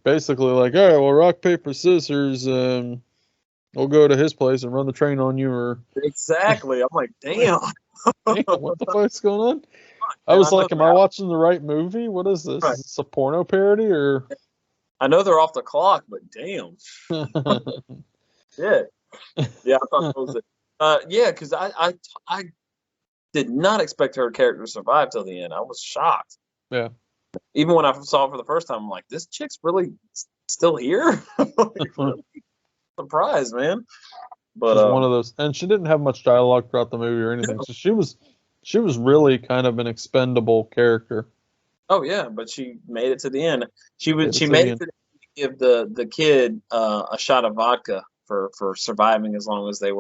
basically like, all right, well, rock, paper, scissors, we'll go to his place and run the train on you. Or exactly. I'm like, damn. What the fuck's going on? I was like, am I watching the right movie? What is this? Right. Is this a porno parody or? I know they're off the clock, but damn. Shit. Yeah, I thought it was it. Yeah, because I did not expect her character to survive till the end. I was shocked. Yeah. Even when I saw it for the first time, I'm like, this chick's really still here? Really surprised, man. But one of those, and she didn't have much dialogue throughout the movie or anything. So she was really kind of an expendable character. Oh yeah, but she made it to the end. She made it to give the kid a shot of vodka for surviving as long as they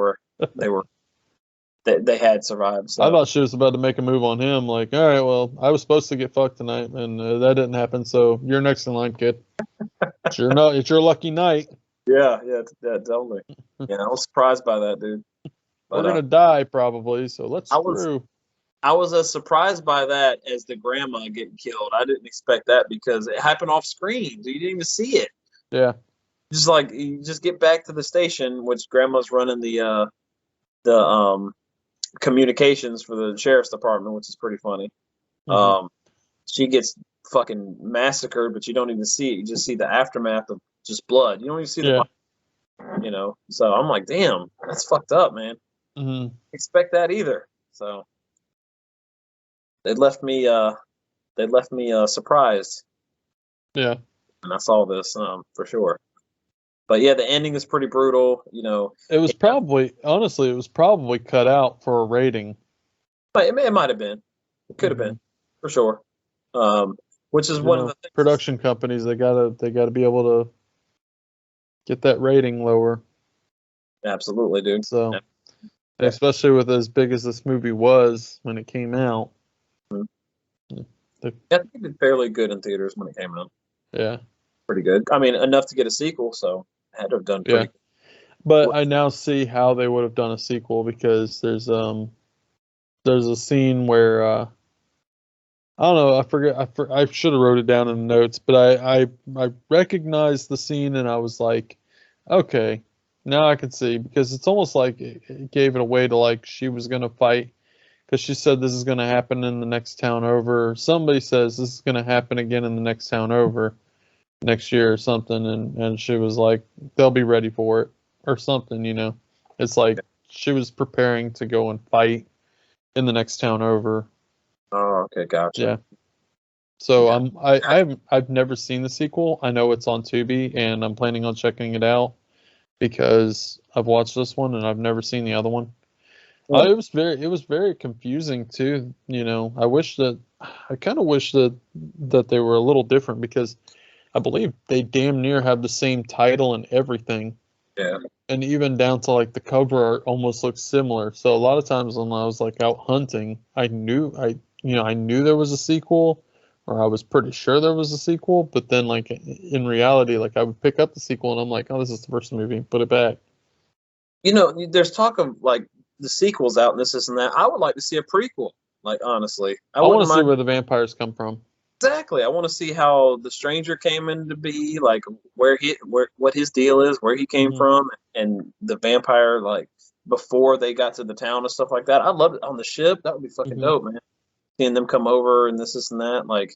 had survived. So. I thought she was about to make a move on him. Like, all right, well, I was supposed to get fucked tonight, and that didn't happen. So you're next in line, kid. It's your lucky night. Yeah, totally. Yeah, I was surprised by that, dude. But, We're gonna die probably, so let's screw. I was as surprised by that as the grandma getting killed. I didn't expect that because it happened off screen. You didn't even see it. Yeah. You just get back to the station, which grandma's running the communications for the sheriff's department, which is pretty funny. Mm-hmm. She gets fucking massacred, but you don't even see it. You just see the aftermath of just blood. You don't even see the body, So I'm like, damn, that's fucked up, man. Mm-hmm. Expect that either. So they left me surprised. Yeah. And I saw this for sure. But yeah, the ending is pretty brutal. It was probably cut out for a rating. But it might have been. It could have been for sure. Which is one of the things. Production companies, they gotta be able to get that rating lower. Absolutely, dude. So, especially with as big as this movie was when it came out. I think it did fairly good in theaters when it came out. Yeah. Pretty good. I mean, enough to get a sequel, so it had to have done pretty good. But I now see how they would have done a sequel because there's a scene where I don't know, I forget, I should have wrote it down in the notes, but I recognized the scene and I was like, okay, now I can see, because it's almost like it gave it away to like she was gonna fight, because she said this is gonna happen in the next town over. Somebody says this is gonna happen again in the next town over next year or something, and she was like, they'll be ready for it or something, It's like she was preparing to go and fight in the next town over. Oh, okay, gotcha. Yeah. So I've never seen the sequel. I know it's on Tubi, and I'm planning on checking it out because I've watched this one and I've never seen the other one. Yeah. It was very confusing too. I kind of wish that they were a little different, because I believe they damn near have the same title and everything. Yeah. And even down to like the cover art almost looks similar. So a lot of times when I was like out hunting, I knew there was a sequel, or I was pretty sure there was a sequel, but then like in reality, like I would pick up the sequel and I'm like, oh, this is the first movie, put it back. There's talk of like the sequels out and this and that. I would like to see a prequel. Like, honestly, I want to see where the vampires come from. Exactly. I want to see how the stranger came into be, like what his deal is, where he came from, and the vampire, like before they got to the town and stuff like that. I'd love it on the ship. That would be fucking dope, man. Seeing them come over and this and that. Like,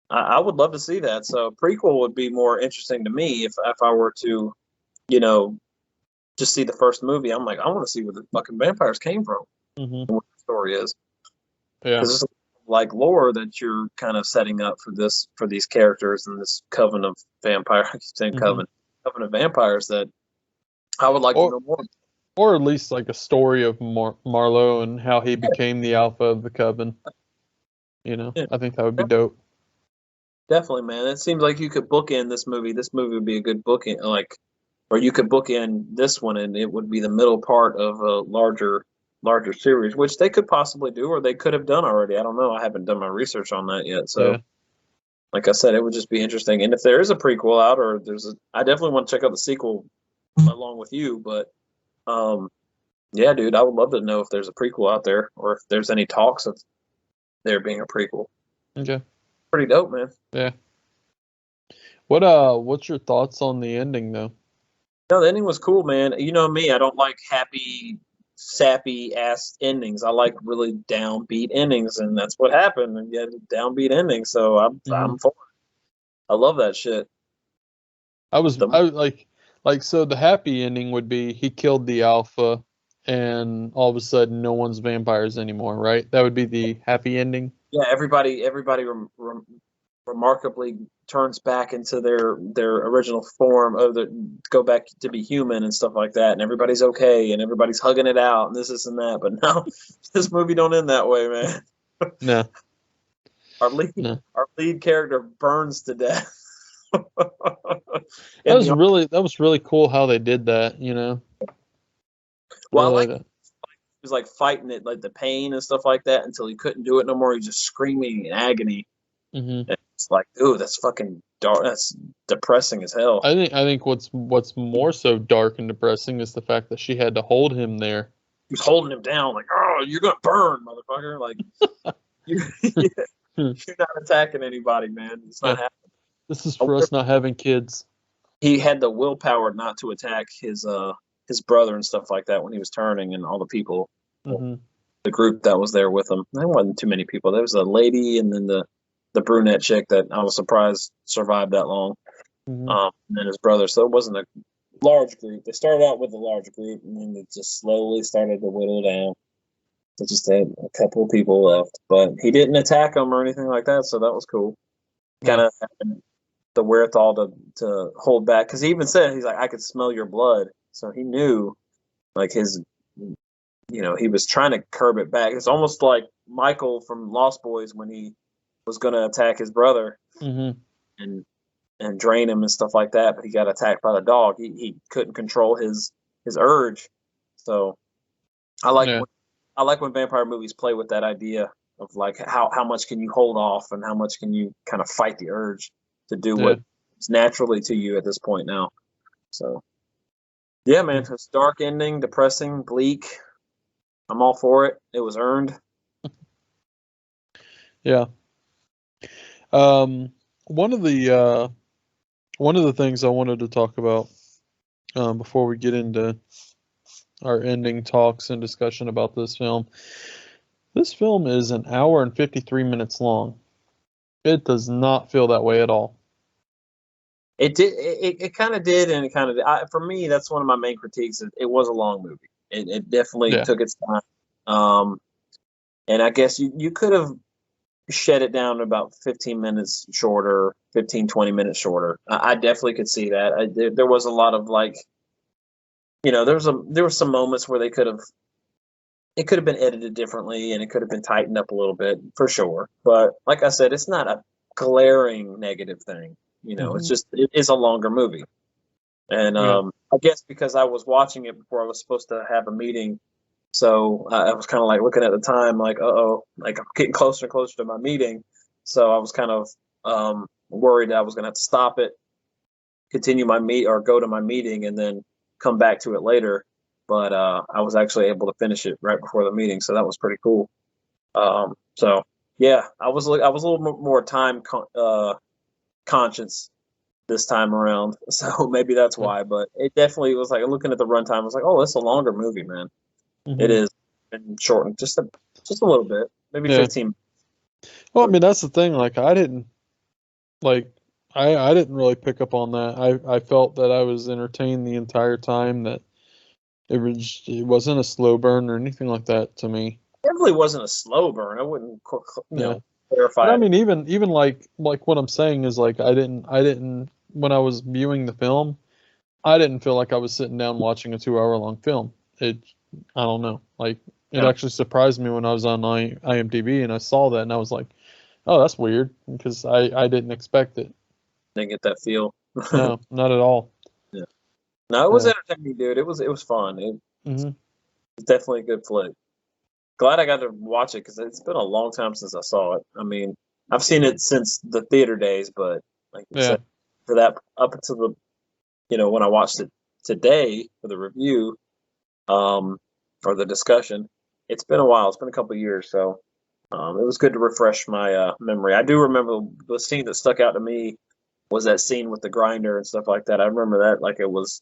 I would love to see that. So prequel would be more interesting to me if I were to, just see the first movie. I'm like, I want to see where the fucking vampires came from, and what the story is. Yeah. Because it's like lore that you're kind of setting up for these characters and this coven of vampires, coven of vampires that I would like to know more. Or at least like a story of Marlowe and how he became the alpha of the coven. I think that would be dope. Definitely, man. It seems like you could bookend this movie. This movie would be a good bookend, or you could bookend this one and it would be the middle part of a larger series, which they could possibly do, or they could have done already. I don't know. I haven't done my research on that yet. So, like I said, it would just be interesting. And if there is a prequel out, or I definitely want to check out the sequel along with you. But, yeah, dude, I would love to know if there's a prequel out there, or if there's any talks of there being a prequel. Okay. Pretty dope, man. Yeah. What's your thoughts on the ending, though? No, the ending was cool, man. You know me, I don't like happy, sappy ass endings. I like really downbeat endings, and that's what happened. And you had a downbeat ending, so I'm for it. I love that shit. I so the happy ending would be he killed the alpha, and all of a sudden no one's vampires anymore, right? That would be the happy ending. Yeah, everybody remarkably turns back into their original form go back to be human and stuff like that, and everybody's okay and everybody's hugging it out and this and that. But no, this movie don't end that way, man. No. Our lead character burns to death. That was really cool how they did that, you know. Well, Really, I like he was like fighting it, like the pain and stuff like that, until he couldn't do it no more. He's just screaming in agony. hmm And it's like, dude, that's fucking dark. That's depressing as hell. I think what's more so dark and depressing is the fact that she had to hold him there. He's holding him down, like, oh, you're gonna burn, motherfucker. Like, you're not attacking anybody, man. It's not happening. This is for us not having kids. He had the willpower not to attack his brother and stuff like that when he was turning, and all the people, hmm the group that was there with him. There wasn't too many people. There was a lady and then the brunette chick that I was surprised survived that long. hmm And then his brother. So it wasn't a large group. They started out with a large group, and then it just slowly started to whittle down. So just had a couple of people left, but he didn't attack them or anything like that. So that was cool. Kind of had the wherewithal to hold back, because he even said, he's like, I could smell your blood. So he knew, like, his, he was trying to curb it back. It's almost like Michael from Lost Boys when he was going to attack his brother hmm and drain him and stuff like that, but he got attacked by the dog. He couldn't control his urge. So I like when vampire movies play with that idea of like how much can you hold off and how much can you kind of fight the urge to do what's naturally to you at this point now. So yeah, man, it's dark ending, depressing, bleak. I'm all for it. It was earned. Yeah. One of the things I wanted to talk about before we get into our ending talks and discussion about this film. This film is an hour and 53 minutes long. It does not feel that way at all. It did. It kind of did, and it kind of did. For me, that's one of my main critiques. It was a long movie. It definitely took its time. And I guess you could have shed it down to about 15 minutes shorter, 15, 20 minutes shorter. I definitely could see that. There was a lot of like, there were some moments where it could have been edited differently, and it could have been tightened up a little bit for sure. But like I said, it's not a glaring negative thing. It's just, it is a longer movie. And I guess because I was watching it before I was supposed to have a meeting, so I was kind of like looking at the time, like, like I'm getting closer and closer to my meeting. So I was kind of worried that I was going to have to stop it, continue my or go to my meeting, and then come back to it later. But I was actually able to finish it right before the meeting, so that was pretty cool. So yeah, I was a little more time conscious this time around, so maybe that's why. But it definitely was like, looking at the runtime, I was like, oh, it's a longer movie, man. Mm-hmm. It is, and shortened just a little bit, maybe 15. Well, I mean, that's the thing. Like, I didn't really pick up on that. I felt that I was entertained the entire time. That it wasn't a slow burn or anything like that to me. It definitely wasn't a slow burn. I wouldn't, clarify. But I mean, even like what I'm saying is, like, I didn't when I was viewing the film, I didn't feel like I was sitting down watching a 2-hour long film. I don't know. Like, it actually surprised me when I was on IMDb and I saw that, and I was like, oh, that's weird, because I didn't expect it. Didn't get that feel. No, not at all. Yeah. No, it was entertaining, dude. It was fun. It was definitely a good flick. Glad I got to watch it, because it's been a long time since I saw it. I mean, I've seen it since the theater days, but like you said, for that, up until the, when I watched it today for the review, or the discussion, it's been a while. It's been a couple of years, so it was good to refresh my memory. I do remember the scene that stuck out to me was that scene with the grinder and stuff like that. I remember that like it was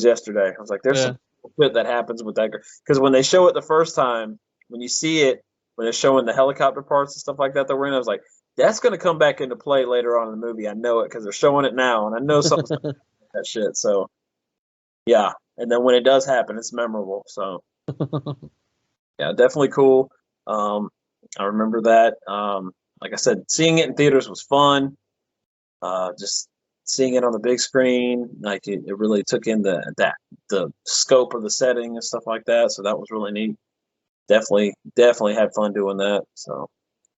yesterday. I was like, there's some shit that happens with that, because when they show it the first time, when you see it, when they're showing the helicopter parts and stuff like that we're in, I was like, that's going to come back into play later on in the movie. I know it, because they're showing it now, and I know something's going to happen with that shit. So yeah, and then when it does happen, it's memorable. So yeah, definitely cool. I remember that. Like I said, seeing it in theaters was fun. Just seeing it on the big screen, like it really took in the scope of the setting and stuff like that. So that was really neat. Definitely had fun doing that. So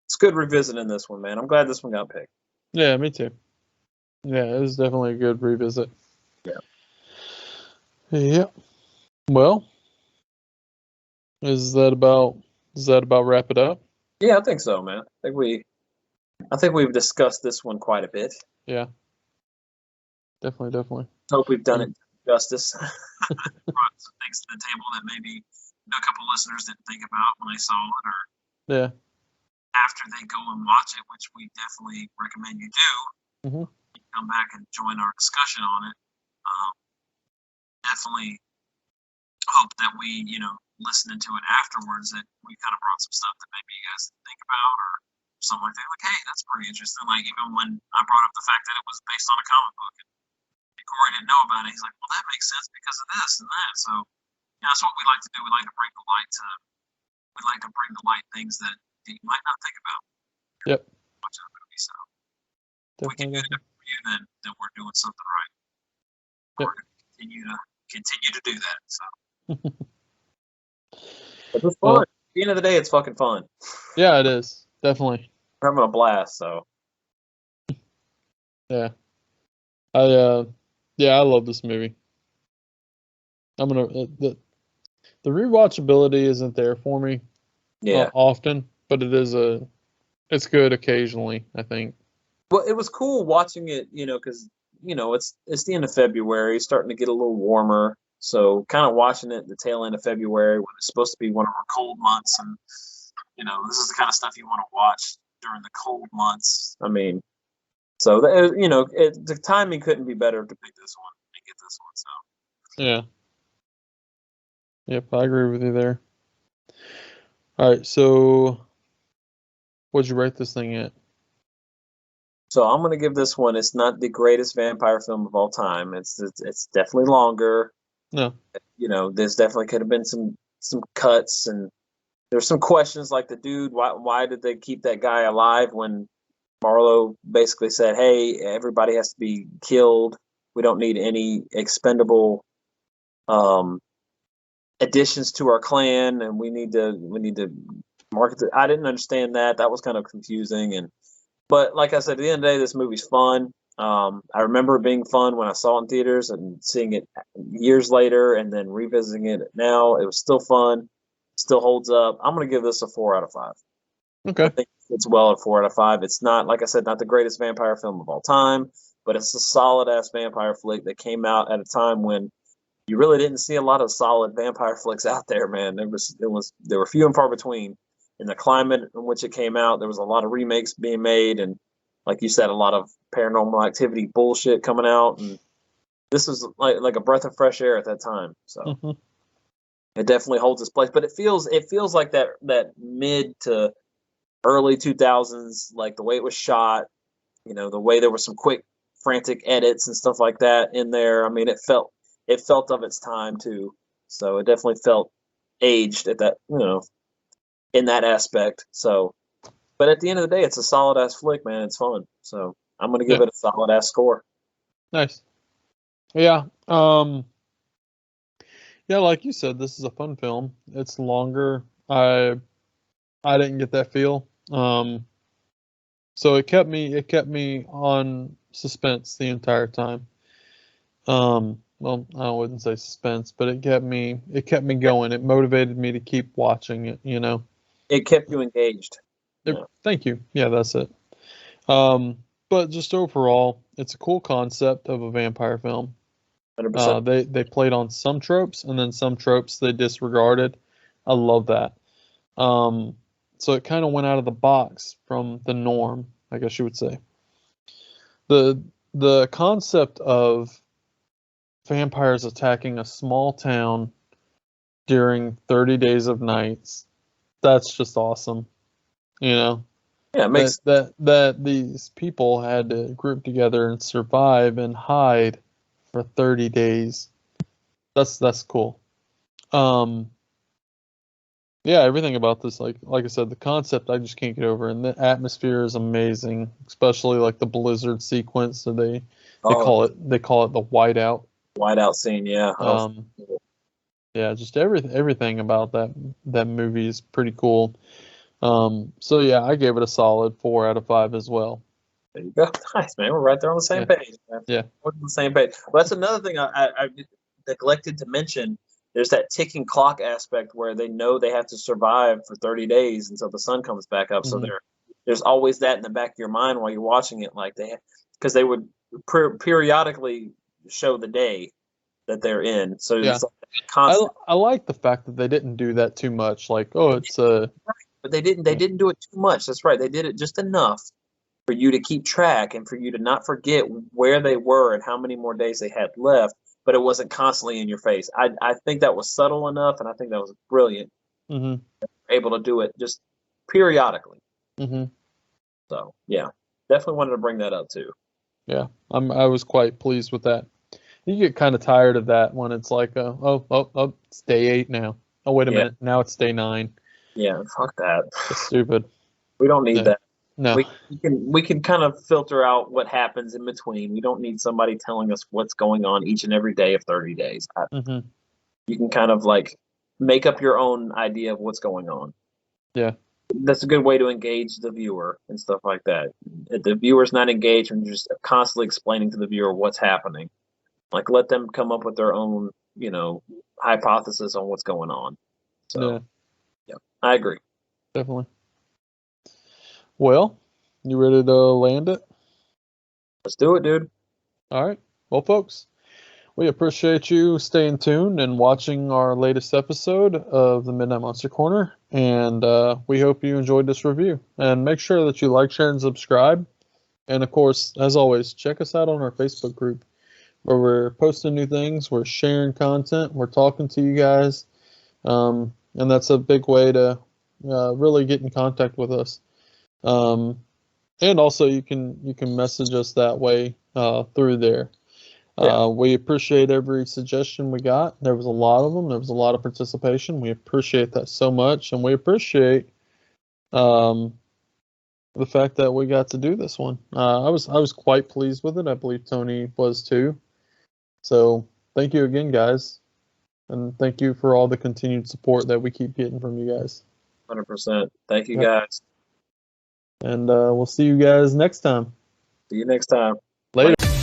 it's good revisiting this one, man. I'm glad this one got picked. Yeah, me too. Yeah, it was definitely a good revisit. Yeah. Yeah. Well, does that about wrap it up? Yeah, I think so, man. I think we've discussed this one quite a bit. Yeah. Definitely. Hope we've done And- it justice. Brought some things to the table that maybe a couple listeners didn't think about when they saw it, or Yeah. after they go and watch it, which we definitely recommend you do. Mhm. Come back and join our discussion on it. Definitely hope that we, listening to it afterwards, that we kind of brought some stuff that maybe you guys didn't think about, or something like that. Like, hey, that's pretty interesting. Like, even when I brought up the fact that it was based on a comic book, and Corey didn't know about it, he's like, well, that makes sense because of this and that. So, that's what we like to do. We like to bring the light things that you might not think about. Yep. Watching a movie. So, if we can Definitely. do it for you, then we're doing something right. Yep. We're going to continue to do that. So, but it's fun. Well- At the end of the day, it's fucking fun. Yeah, it is. Definitely. We're having a blast. So, Yeah. I love this movie. I'm gonna the rewatchability isn't there for me yeah. often, but it's good occasionally, I think. Well, it was cool watching it, because it's the end of February, starting to get a little warmer. So, kind of watching it at the tail end of February when it's supposed to be one of our cold months, and this is the kind of stuff you want to watch during the cold months. I mean, so the timing couldn't be better to pick this one and get this one. So, Yeah. Yep, I agree with you there. All right, so what'd you rate this thing at? so I'm gonna give this one. It's not the greatest vampire film of all time. It's definitely longer. No. There's definitely could have been some cuts, and there's some questions like the dude, why did they keep that guy alive when Marlowe basically said, hey, everybody has to be killed. We don't need any expendable additions to our clan, and we need to market it. I didn't understand that. That was kind of confusing, but like I said, at the end of the day, this movie's fun. I remember it being fun when I saw it in theaters, and seeing it years later and then revisiting it now. It was still fun, still holds up. I'm going to give this a 4 out of 5. Okay. I think it's well at 4 out of 5. It's not, like I said, not the greatest vampire film of all time, but it's a solid ass vampire flick that came out at a time when you really didn't see a lot of solid vampire flicks out there, man. There were few and far between. In the climate in which it came out, there was a lot of remakes being made, and like you said, a lot of Paranormal Activity bullshit coming out, and this was like a breath of fresh air at that time. So Mhm. it definitely holds its place. But it feels like that mid to early 2000s, like the way it was shot, the way there were some quick, frantic edits and stuff like that in there. I mean, it felt of its time too. So it definitely felt aged at that, in that aspect. So, but at the end of the day, it's a solid ass flick, man. It's fun. So I'm gonna give Yeah. it a solid ass score. Nice. Yeah. Yeah, like you said, this is a fun film. It's longer. I didn't get that feel. So it kept me on suspense the entire time. Well, I wouldn't say suspense, but it kept me going. It motivated me to keep watching it, It kept you engaged. Thank you. Yeah, that's it. But just overall, it's a cool concept of a vampire film. 100%. They played on some tropes, and then some tropes they disregarded. I love that. So it kind of went out of the box from the norm, I guess you would say. The concept of vampires attacking a small town during 30 days of nights, that's just awesome. Yeah, it makes that these people had to group together and survive and hide for 30 days. That's cool. Yeah, everything about this, like I said, the concept I just can't get over, and the atmosphere is amazing, especially like the blizzard sequence. So they call it the whiteout. Whiteout scene, yeah. Yeah, just everything about that movie is pretty cool. So yeah, I gave it a solid 4 out of 5 as well. There you go. Nice, man. We're right there on the same page. Man. Yeah. We're on the same page. Well, that's another thing I neglected to mention. There's that ticking clock aspect where they know they have to survive for 30 days until the sun comes back up. So there's always that in the back of your mind while you're watching it, like because they would periodically show the day that they're in. So it's like constant. I like the fact that they didn't do that too much. Like, oh, it's but they didn't do it too much. That's right. They did it just enough for you to keep track and for you to not forget where they were and how many more days they had left, but it wasn't constantly in your face. I think that was subtle enough, and I think that was brilliant. Able to do it just periodically. So, yeah, definitely wanted to bring that up too. Yeah, I was quite pleased with that. You get kind of tired of that when it's like, oh, it's day 8 now. Oh, wait a minute, now it's day 9. Yeah, fuck that. It's stupid. We don't need that. No. We can kind of filter out what happens in between. We don't need somebody telling us what's going on each and every day of 30 days. You can kind of like make up your own idea of what's going on. Yeah. That's a good way to engage the viewer and stuff like that. If the viewer's not engaged and just constantly explaining to the viewer what's happening, like let them come up with their own, hypothesis on what's going on. So, yeah, I agree. Definitely. Well, you ready to land it? Let's do it, dude. All right. Well, folks, we appreciate you staying tuned and watching our latest episode of the Midnight Monster Corner. And we hope you enjoyed this review. And make sure that you like, share, and subscribe. And, of course, as always, check us out on our Facebook group where we're posting new things. We're sharing content. We're talking to you guys. And that's a big way to really get in contact with us. And also you can message us that way through there. We appreciate every suggestion we got. There was a lot of them. There was a lot of participation. We appreciate that so much, and we appreciate the fact that we got to do this one. I was quite pleased with it. I believe Tony was too. So thank you again, guys, and thank you for all the continued support that we keep getting from you guys. 100%. Thank you, guys. And we'll see you guys next time. See you next time. Later.